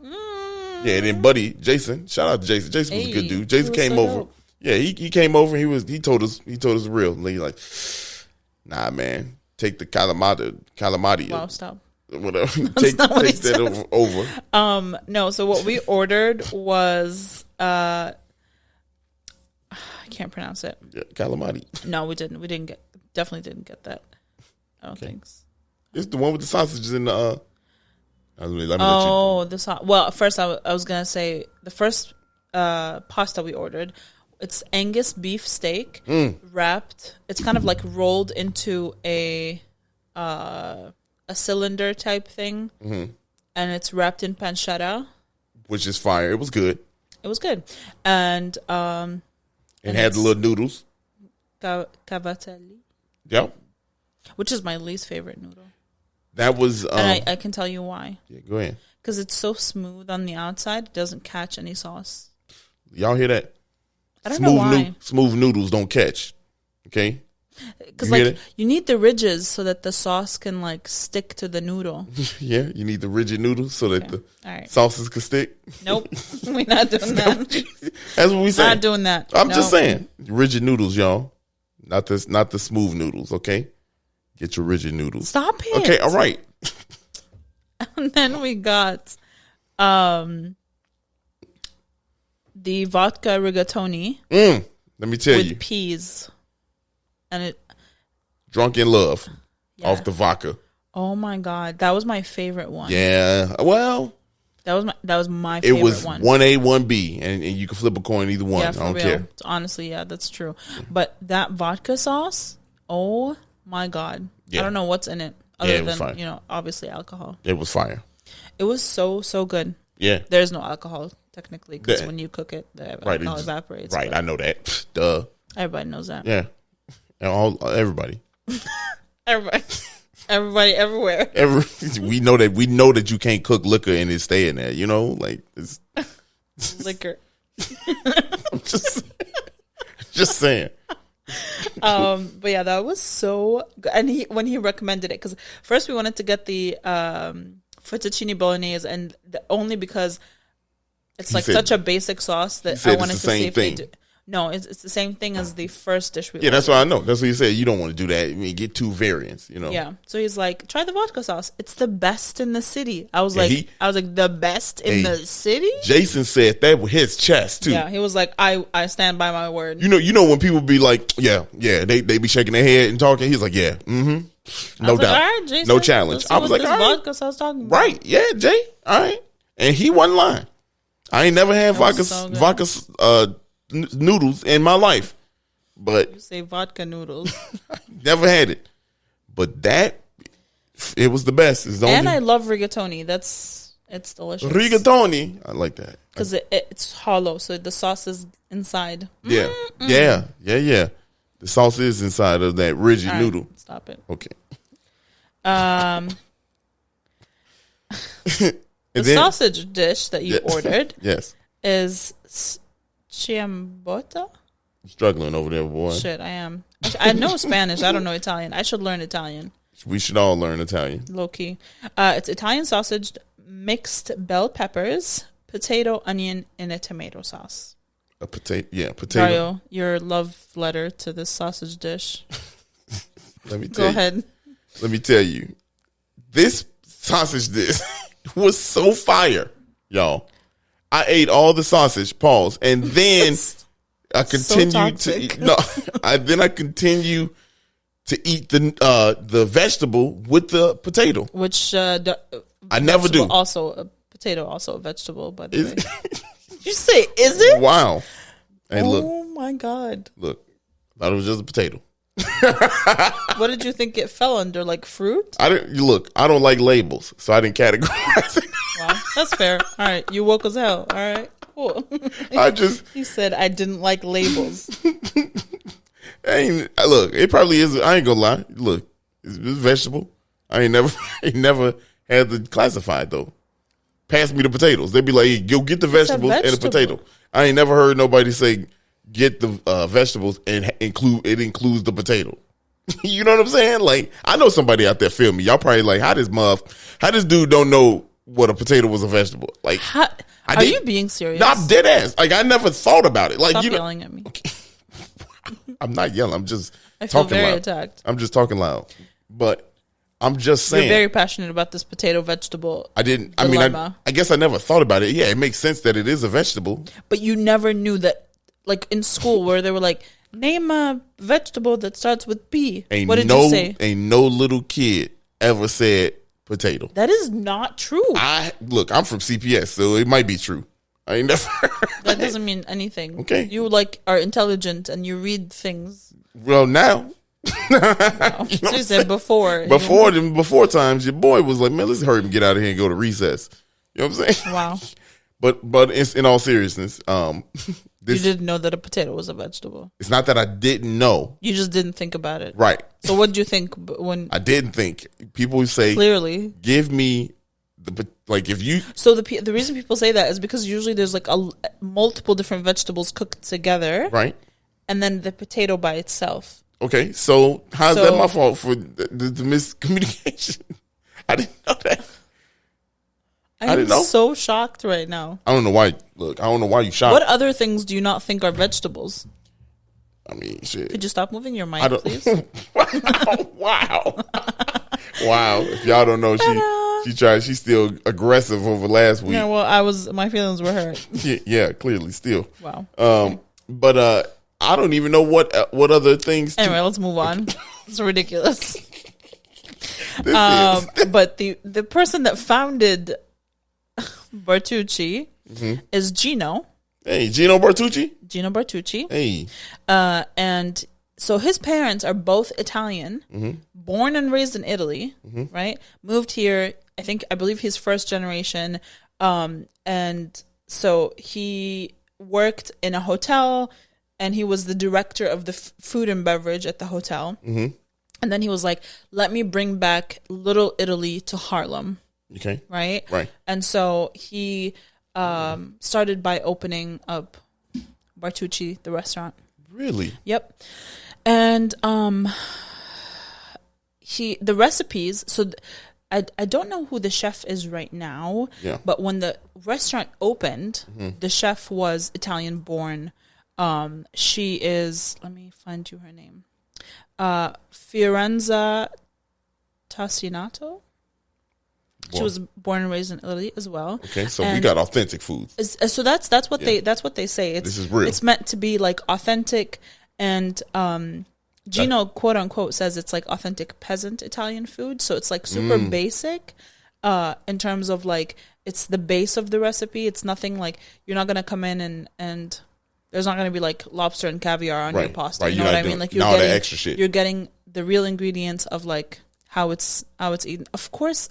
Yeah, and then buddy Jason, shout out to Jason. Jason was a good dude. Jason came over. Dope. Yeah, he came over. He told us real. And he's like, nah, man, take the calamari. Wow, stop. Whatever. take that over. No. So what we ordered was, can't pronounce it. Yeah, calamari. No, we didn't. Definitely didn't get that. I don't think so. It's the one with the sausages in the. Well, first I was gonna say the first pasta we ordered. It's Angus beef steak wrapped. It's kind of like rolled into a cylinder type thing, and it's wrapped in pancetta, which is fire. It was good. It was good, and it had the little noodles. Cavatelli. Yep. Which is my least favorite noodle. That was... and I can tell you why. Yeah, go ahead. Because it's so smooth on the outside, it doesn't catch any sauce. Y'all hear that? I don't know why. Smooth noodles don't catch. Okay? Because you need the ridges so that the sauce can like stick to the noodle. Yeah, you need the rigid noodles so that the sauces can stick. Nope, we're not doing that. That's what we say. Not doing that. I'm just saying, rigid noodles, y'all. Not the smooth noodles. Okay, get your rigid noodles. Stop it. Okay, all right. And then we got the vodka rigatoni. Let me tell you, with peas. And it drunk in love off the vodka. Oh my God, that was my favorite one. Yeah, well, that was my favorite one. It was 1A, 1B, and you can flip a coin either one. Yeah, I don't care. Honestly, yeah, that's true. But that vodka sauce, oh my God, I don't know what's in it other than obviously alcohol. It was fire. It was so good. Yeah, there's no alcohol technically because when you cook it, the alcohol evaporates. Right, I know that. Duh. Everybody knows that. Yeah. Everybody. Everybody everywhere. We know that you can't cook liquor and it stay in there, like it's liquor. I'm just saying. But yeah, that was so good. And when he recommended it, because first we wanted to get the fettuccine bolognese, and only because it's such a basic sauce that I wanted to see if they do. No, it's the same thing as the first dish we ordered. That's what I know. That's what you said. You don't want to do that. I mean, get two variants, Yeah. So he's like, try the vodka sauce. It's the best in the city. I was like, the best in the city? Jason said that with his chest, too. Yeah, he was like, I stand by my word. You know when people be like, yeah, they be shaking their head and talking. He's like, yeah, no doubt. Like, all right, Jason, no challenge. I was like, all right. Vodka sauce talking about. Right, yeah, Jay, all right. And he wasn't lying. I ain't never had vodka noodles in my life, but you say vodka noodles. Never had it, but it was the best. I love rigatoni. It's delicious. Rigatoni, I like that because it's hollow, so the sauce is inside. Yeah. The sauce is inside of that rigid noodle. Stop it. Okay. The sausage dish that you ordered, yes, is ciabatta. Struggling over there, boy. Shit, I am. I know Spanish. I don't know Italian. I should learn Italian. We should all learn Italian. Low key. It's Italian sausage, mixed bell peppers, potato, onion, and a tomato sauce. A potato. Dario, your love letter to this sausage dish. Let me tell you. Go ahead. Let me tell you. This sausage dish was so fire, y'all. I ate all the sausage, and then I continued to eat. Then I continued to eat the vegetable with the potato, which I never do. Potato, also a vegetable, by the way. Did you say, is it? Wow! Hey, oh my God! Look, I thought it was just a potato. What did you think it fell under? Like fruit? I don't like labels, so I didn't categorize it. Wow, that's fair. All right, you woke as hell. All right, cool. He said I didn't like labels. Look, it probably is. I ain't gonna lie. Look, it's vegetable. I ain't never had the classified though. Pass me the potatoes. They'd be like, hey, go get the vegetables and the potato. I ain't never heard nobody say get the vegetables and includes the potato. You know what I'm saying? Like, I know somebody out there feel me. Y'all probably like, how this dude don't know what a potato was a vegetable? Like, are you being serious? No, I'm dead ass. Like, I never thought about it. Like, stop yelling at me. Okay. I'm not yelling. I'm just I feel talking very loud. attacked. I'm just talking loud. But I'm just saying. You're very passionate about this potato vegetable. I guess I never thought about it. Yeah, it makes sense that it is a vegetable. But you never knew that like in school where they were like, name a vegetable that starts with P. What did you say? Ain't no little kid ever said potato. That is not true. Look, I'm from CPS, so it might be true. I ain't never. That doesn't mean anything. Okay. You like are intelligent and you read things. Well, now. Wow. You know, so you said before. Before times, your boy was like, man, let's hurry and get out of here and go to recess. You know what I'm saying? Wow. But in all seriousness, you didn't know that a potato was a vegetable. It's not that I didn't know. You just didn't think about it. Right. So what did you think when... I didn't think. People say... Clearly. Give me... if you... So the reason people say that is because usually there's like multiple different vegetables cooked together. Right. And then the potato by itself. Okay. So how's that my fault for the miscommunication? I didn't know that. I didn't know. So shocked right now. I don't know why. Look, I don't know why you shocked. What other things do you not think are vegetables? I mean, shit. Could you stop moving your mic, please? Wow. Wow. If y'all don't know, she's still aggressive over last week. Yeah, well, my feelings were hurt. Yeah, clearly still. Wow. But I don't even know what other things. Anyway, let's move on. It's ridiculous. But the person that founded BarTucci is Gino. Hey, Gino BarTucci? Gino BarTucci. Hey. And so his parents are both Italian, born and raised in Italy, right? Moved here, I believe he's first generation. And so he worked in a hotel and he was the director of the food and beverage at the hotel. And then he was like, let me bring back Little Italy to Harlem. Okay. Right? Right. And so he started by opening up BarTucci, the restaurant. Really? Yep. And the recipes, so I don't know who the chef is right now, but when the restaurant opened, the chef was Italian born. She is, let me find you her name. Fiorenza Tassinato. She was born and raised in Italy as well. Okay, so we got authentic foods. So that's what they say. This is real. It's meant to be like authentic, and Gino quote unquote says it's like authentic peasant Italian food. So it's like super basic, in terms of like it's the base of the recipe. It's nothing like you're not gonna come in and there's not gonna be like lobster and caviar on your pasta. Right. You know what I mean? Like you're getting getting extra shit. You're getting the real ingredients of like how it's eaten. Of course,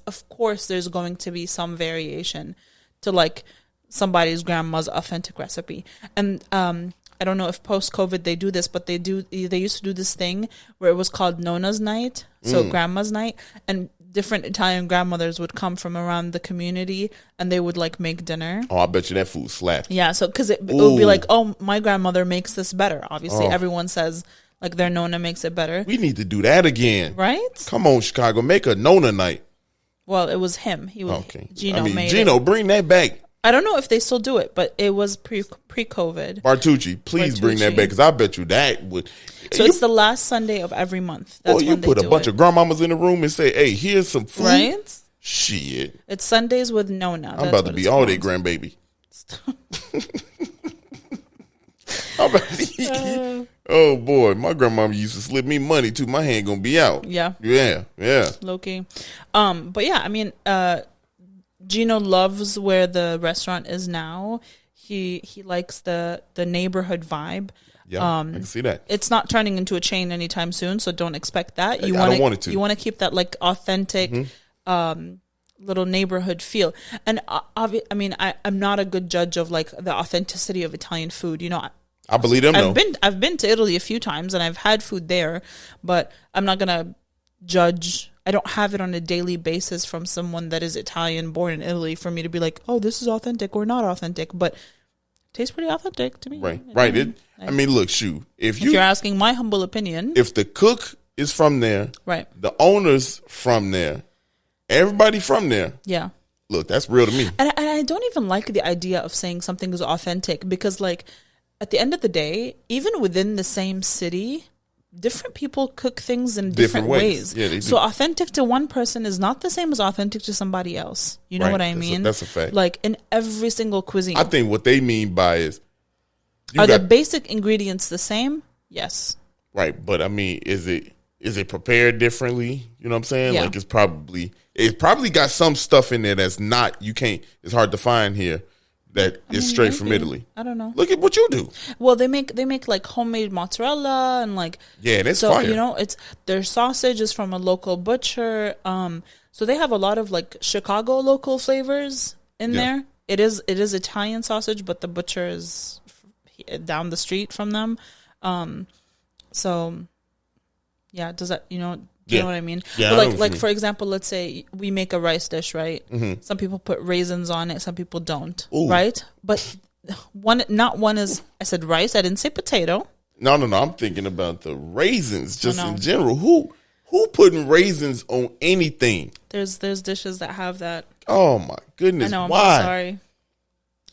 there's going to be some variation to like somebody's grandma's authentic recipe. And I don't know if post-COVID they do this, but they used to do this thing where it was called Nona's Night, so Grandma's Night, and different Italian grandmothers would come from around the community and they would like make dinner. Oh, I bet you that food slapped. Yeah, so because it would be like, oh, my grandmother makes this better. Obviously, everyone says like their Nona makes it better. We need to do that again. Right? Come on, Chicago. Make a Nona night. Well, it was him. He was okay. Gino made Gino, it. Bring that back. I don't know if they still do it, but it was pre-COVID. BarTucci, please bring that back because I bet you that would. So it's the last Sunday of every month. That's you put a bunch of grandmamas in the room and say, hey, here's some food. Right? Shit. It's Sundays with Nona. I'm about to be all their grandbaby. Oh boy, my grandmama used to slip me money too. My hand gonna be out. Yeah. Low key. But yeah, I mean, Gino loves where the restaurant is now. He likes the neighborhood vibe. Yeah, I can see that. It's not turning into a chain anytime soon, so don't expect that. I don't want it to. You want to keep that like authentic, little neighborhood feel. And I mean, I'm not a good judge of like the authenticity of Italian food. You know, I believe them. I've been to Italy a few times and I've had food there, but I'm not gonna judge. I don't have it on a daily basis from someone that is Italian born in Italy for me to be like, oh, this is authentic or not authentic, but it tastes pretty authentic to me. Right. I mean, look, shoot. If you're asking my humble opinion, if the cook is from there, right, the owner's from there, everybody from there, yeah. Look, that's real to me. And I don't even like the idea of saying something is authentic because, like, at the end of the day, even within the same city, different people cook things in different ways. Yeah, they do. So authentic to one person is not the same as authentic to somebody else. You know what I mean? That's a fact. Like in every single cuisine. I think what they mean by is Are the basic ingredients the same? Yes. Right, but I mean, is it prepared differently? You know what I'm saying? Yeah. Like it's probably got some stuff in there that's not, it's hard to find here that is straight from Italy. I don't know. Look at what you do. Well, they make like homemade mozzarella and like, yeah, that's fire. You know, their sausage is from a local butcher. So they have a lot of like Chicago local flavors in there. It is Italian sausage, but the butcher is down the street from them. So yeah, does that, you know, do you know what I mean? Yeah, but like for example, let's say we make a rice dish, right? Mm-hmm. Some people put raisins on it, some people don't. Ooh. Right? But not one is, I said rice, I didn't say potato. No, I'm thinking about the raisins just in general. Who putting raisins on anything? There's dishes that have that. Oh my goodness. I know, why? I'm sorry.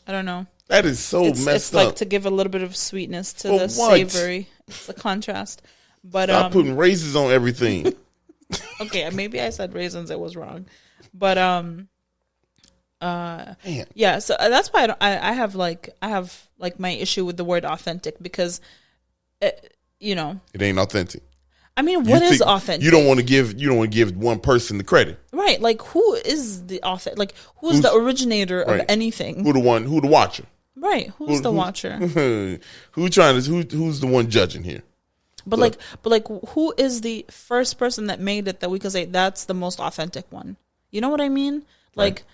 I don't know. That is so messed up. It's like to give a little bit of sweetness to the savory. It's a contrast. But stop putting raisins on everything. Okay, maybe I said raisins. It was wrong, but yeah. So that's why I have my issue with the word authentic because, it ain't authentic. I mean, what is authentic? You don't want to give one person the credit, right? Like, who is the authentic? Like, who's the originator of anything? Who the watcher? Right? Who's the watcher? Who's the one judging here? But who is the first person that made it that we can say that's the most authentic one? You know what I mean? Like,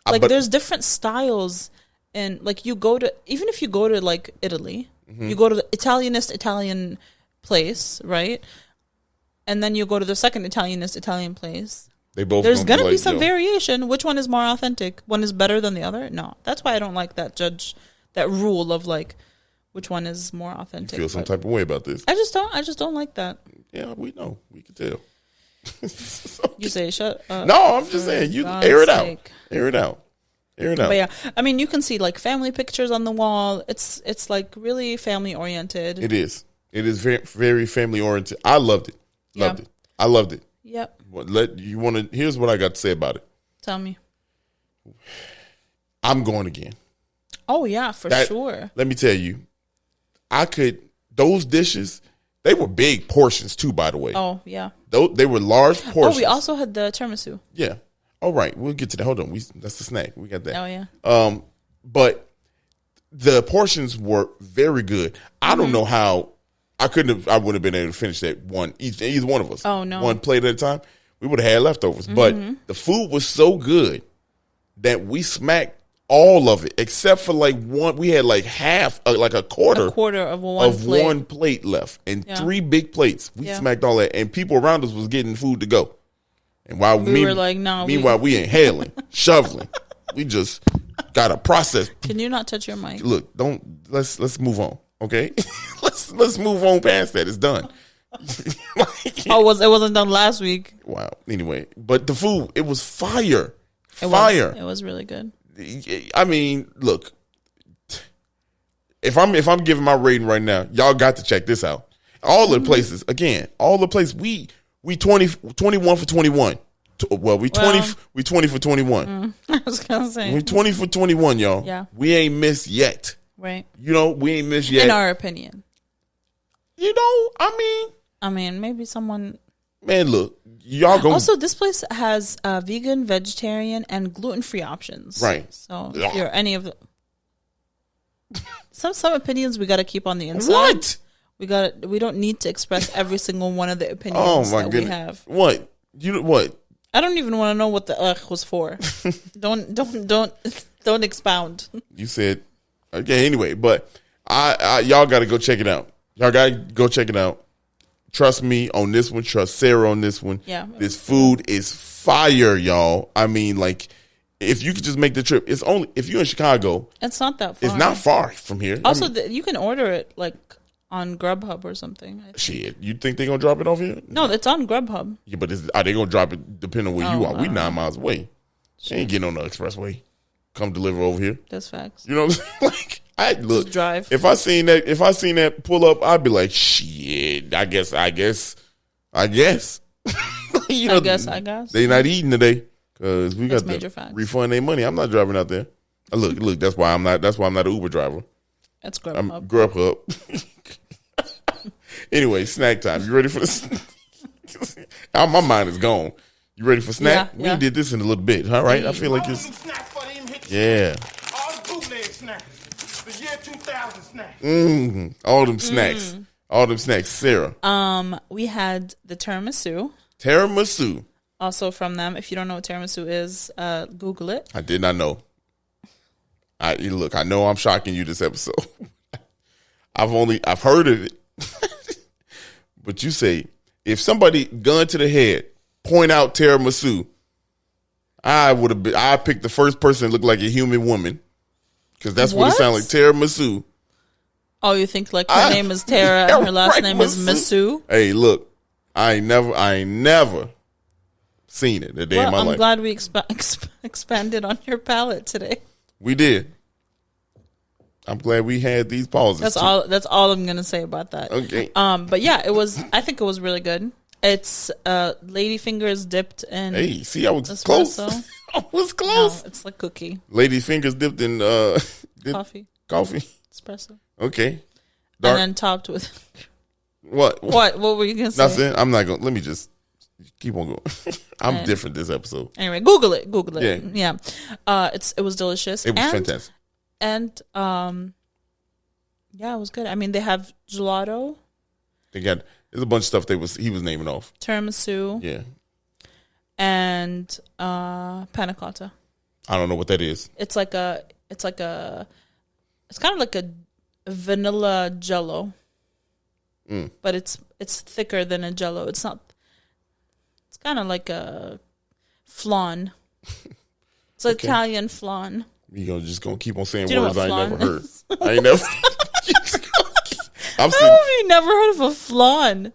there's different styles, and like even if you go to like Italy, you go to the Italian place, right? And then you go to the second Italian place. There's gonna be some variation. Which one is more authentic? One is better than the other? No, that's why I don't like that rule of like. Which one is more authentic? You feel some type of way about this? I just don't like that. Yeah, we know. We can tell. You say shut up. No, I'm just saying you air it out. Air it out. But yeah, I mean, you can see like family pictures on the wall. It's like really family oriented. It is. It is very, very family oriented. I loved it. I loved it. Yep. Here's what I got to say about it. Tell me. I'm going again. Oh yeah, for sure. Let me tell you. Those dishes, they were big portions too, by the way. Oh, yeah. They were large portions. Oh, we also had the tiramisu. Yeah. All right. We'll get to that. Hold on. That's the snack. We got that. Oh, yeah. But the portions were very good. I don't know how I wouldn't have been able to finish that one, either one of us. Oh, no. One plate at a time. We would have had leftovers. But the food was so good that we smacked all of it, except for like one. We had like half, like a quarter of one plate left, and 3 big plates. We smacked all that, and people around us was getting food to go. And while we were like, "No," meanwhile we inhaling, shoveling. We just got a process. Can you not touch your mic? Look, let's move on, okay? let's move on past that. It's done. It wasn't done last week. Wow. Anyway, but the food, it was fire. It was really good. I mean, look, if I'm giving my rating right now, y'all got to check this out. All the places, we 21 for 21. Well, we 20 for 21. I was gonna say we 20 for 21, y'all. Yeah, we ain't missed yet. Right. You know, we ain't missed yet. In our opinion. You know, I mean, maybe someone. Man, look, y'all go. Also, this place has vegan, vegetarian, and gluten-free options. Right. So if you're any of the some opinions we got to keep on the inside. What? We don't need to express every single one of the opinions we have. What? What? I don't even want to know what the was for. don't expound. You said okay. Anyway, but y'all got to go check it out. Y'all got to go check it out. Trust me on this one. Trust Sarah on this one. Yeah. This food is fire, y'all. I mean, like, if you could just make the trip, it's only, if you're in Chicago. It's not that far. It's not far from here. Also, you can order it, like, on Grubhub or something. Shit. You think they're going to drop it off here? No, it's on Grubhub. Yeah, but are they going to drop it depending on where you are? We 9 miles away. Sure. They ain't getting on the expressway. Come deliver over here. That's facts. You know what I'm saying? Like, look, just drive. If I seen that pull up, I'd be like, shit. I guess. You know, I guess. They not eating today because we got to refund their money. I'm not driving out there. Look. That's why I'm not an Uber driver. That's Grubhub. Grubhub. Anyway, snack time. You ready for this? My mind is gone. You ready for snack? Yeah. We did this in a little bit. All right. I feel like it's. Yeah. All the bootleg snacks. The year 2000 snacks. All them snacks. All them snacks. Sarah. We had the tiramisu. Tiramisu. Also from them. If you don't know what tiramisu is, Google it. I did not know. Look, I know I'm shocking you this episode. I've heard of it. But you say, if somebody gun to the head, point out tiramisu, I picked the first person that looked like a human woman. Because that's what it sounds like, tiramisu. Oh, you think like her name is Tara and her last name is Masu? Hey, look, I ain't never seen it a day in my life. I'm glad we expanded on your palate today. We did. I'm glad we had these pauses. That's all I'm gonna say about that. Okay. But yeah, I think it was really good. It's lady fingers dipped in. Hey, see, I was espresso. close. I was close. No, it's like cookie. Lady fingers dipped in Coffee. Espresso. Okay. And then topped with what? What were you gonna say? Nothing. I'm not gonna. Let me just keep on going. I'm different this episode. Anyway, Google it. Yeah. It was delicious. It was fantastic. And yeah, it was good. I mean, they have gelato. There's a bunch of stuff he was naming off. Tiramisu. Yeah. And panna cotta. I don't know what that is. It's kind of like a vanilla jello. But it's thicker than a jello. It's kind of like a flan. It's okay. Italian flan. You just gonna keep on saying words I ain't never heard. Is? I ain't never. How have you never heard of a flan?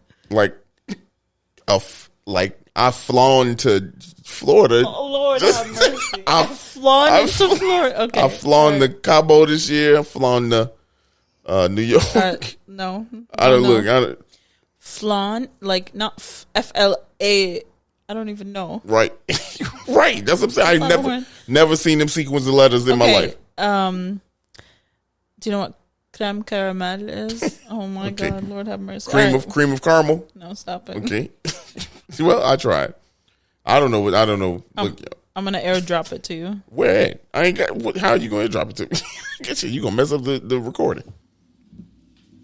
I flown to Florida. Oh Lord, have mercy! I've flown to Florida. Okay, I've flown to Cabo this year. I've flown to New York. No, I don't look. Flan, like not FLA. I don't even know. Right. Right. That's what I'm saying. I never seen them sequence of letters in my life. Do you know what creme caramel is? Oh my God, Lord have mercy. Cream of caramel? No, stop it. Okay. Well, I tried. I don't know. I'm gonna airdrop it to you. Where? I ain't got. How are you gonna airdrop it to me? Get you. You gonna mess up the recording?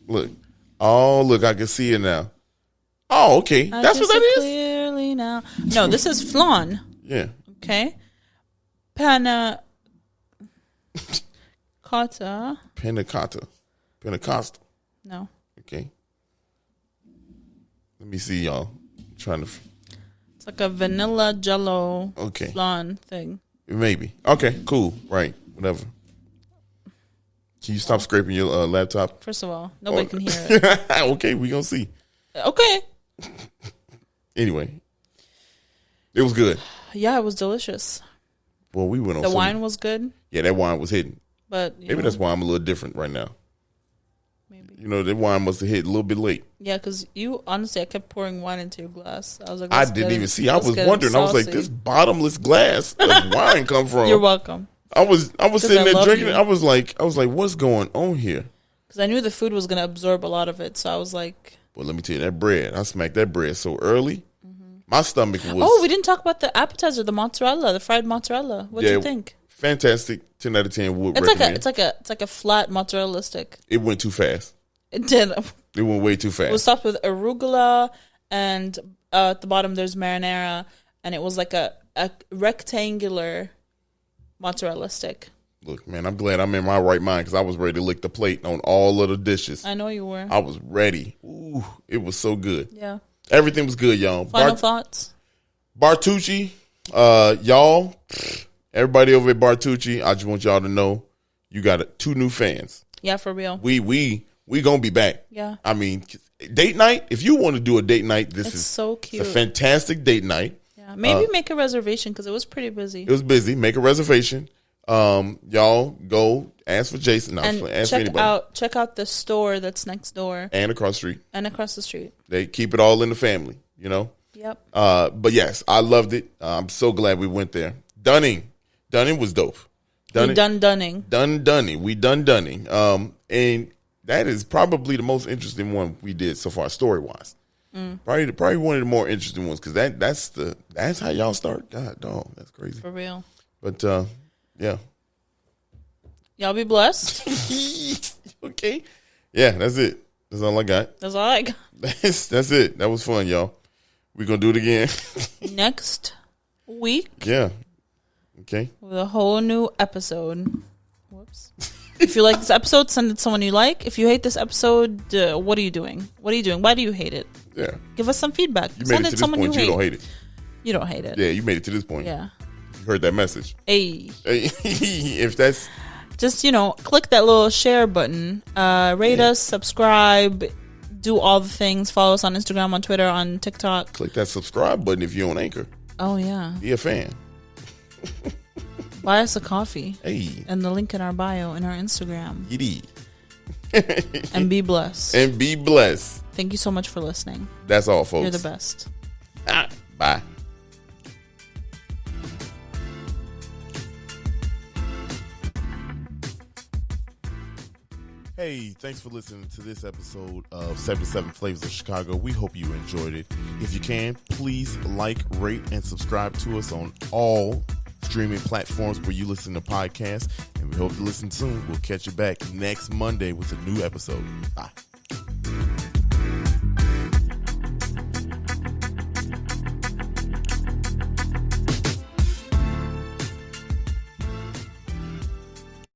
Look. Oh, look. I can see it now. Oh, okay. That's what that is. Clearly now. No, this is flan. Yeah. Okay. Panna cotta. Pentecostal. No. Okay. Let me see, y'all. I'm trying to. It's like a vanilla jello. Okay. Flan thing. Maybe. Okay. Cool. Right. Whatever. Can you stop scraping your laptop? First of all, nobody can hear it. Okay, we gonna see. Okay. Anyway, it was good. Yeah, it was delicious. Well, we went on. The wine was good. Yeah, that wine was hitting. But maybe that's why I'm a little different right now. Maybe. That wine must have hit a little bit late. Yeah, because honestly, I kept pouring wine into your glass. I was like, I didn't even see. I was wondering. I was like, this bottomless glass of wine come from? You're welcome. I was sitting there drinking it. I was like, what's going on here? Because I knew the food was going to absorb a lot of it, so I was like. Well, let me tell you, that bread. I smacked that bread so early. Mm-hmm. My stomach was. Oh, we didn't talk about the appetizer, the mozzarella, the fried mozzarella. What do you think? Fantastic. 10 out of 10 would it's recommend. It's like a flat mozzarella stick. It went too fast. It did. It went way too fast. It was topped with arugula, and at the bottom there's marinara, and it was like a rectangular mozzarella stick. Look, man, I'm glad I'm in my right mind because I was ready to lick the plate on all of the dishes. I know you were. I was ready. Ooh, it was so good. Yeah. Everything was good, y'all. Final thoughts? BarTucci, y'all, everybody over at BarTucci, I just want y'all to know you got 2 new fans. Yeah, for real. We gonna be back. Yeah. I mean, date night, if you want to do a date night, this is so cute. It's a fantastic date night. Yeah. Maybe make a reservation because it was pretty busy. It was busy. Make a reservation. Y'all go ask for Jason. No, ask for anybody. Check out the store that's next door and across the street. They keep it all in the family, Yep. But yes, I loved it. I'm so glad we went there. Dunning was dope. Dunning. We done dunning. And that is probably the most interesting one we did so far, story wise. Probably one of the more interesting ones because that's how y'all start. God, dog, that's crazy for real. But yeah, y'all be blessed. Okay, yeah, that's it. That's all I got. That's all I got. That's it. That was fun, y'all. We're gonna do it again next week. Yeah. Okay. With a whole new episode. Whoops. If you like this episode, send it to someone you like. If you hate this episode, what are you doing? What are you doing? Why do you hate it? Yeah. Give us some feedback. You made it to this point. You don't hate it. You don't hate it. Yeah, you made it to this point. Yeah. You heard that message. Hey. If that's... Just, click that little share button. Rate us, subscribe, do all the things. Follow us on Instagram, on Twitter, on TikTok. Click that subscribe button if you're on Anchor. Oh, yeah. Be a fan. Buy us a coffee. Hey. And the link in our bio in our Instagram. Giddy. And be blessed. And be blessed. Thank you so much for listening. That's all, folks. You're the best. Bye. Hey, thanks for listening to this episode of 77 Flavors of Chicago. We hope you enjoyed it. If you can, please like, rate, and subscribe to us on all streaming platforms where you listen to podcasts. And we hope to listen soon. We'll catch you back next Monday with a new episode. Bye.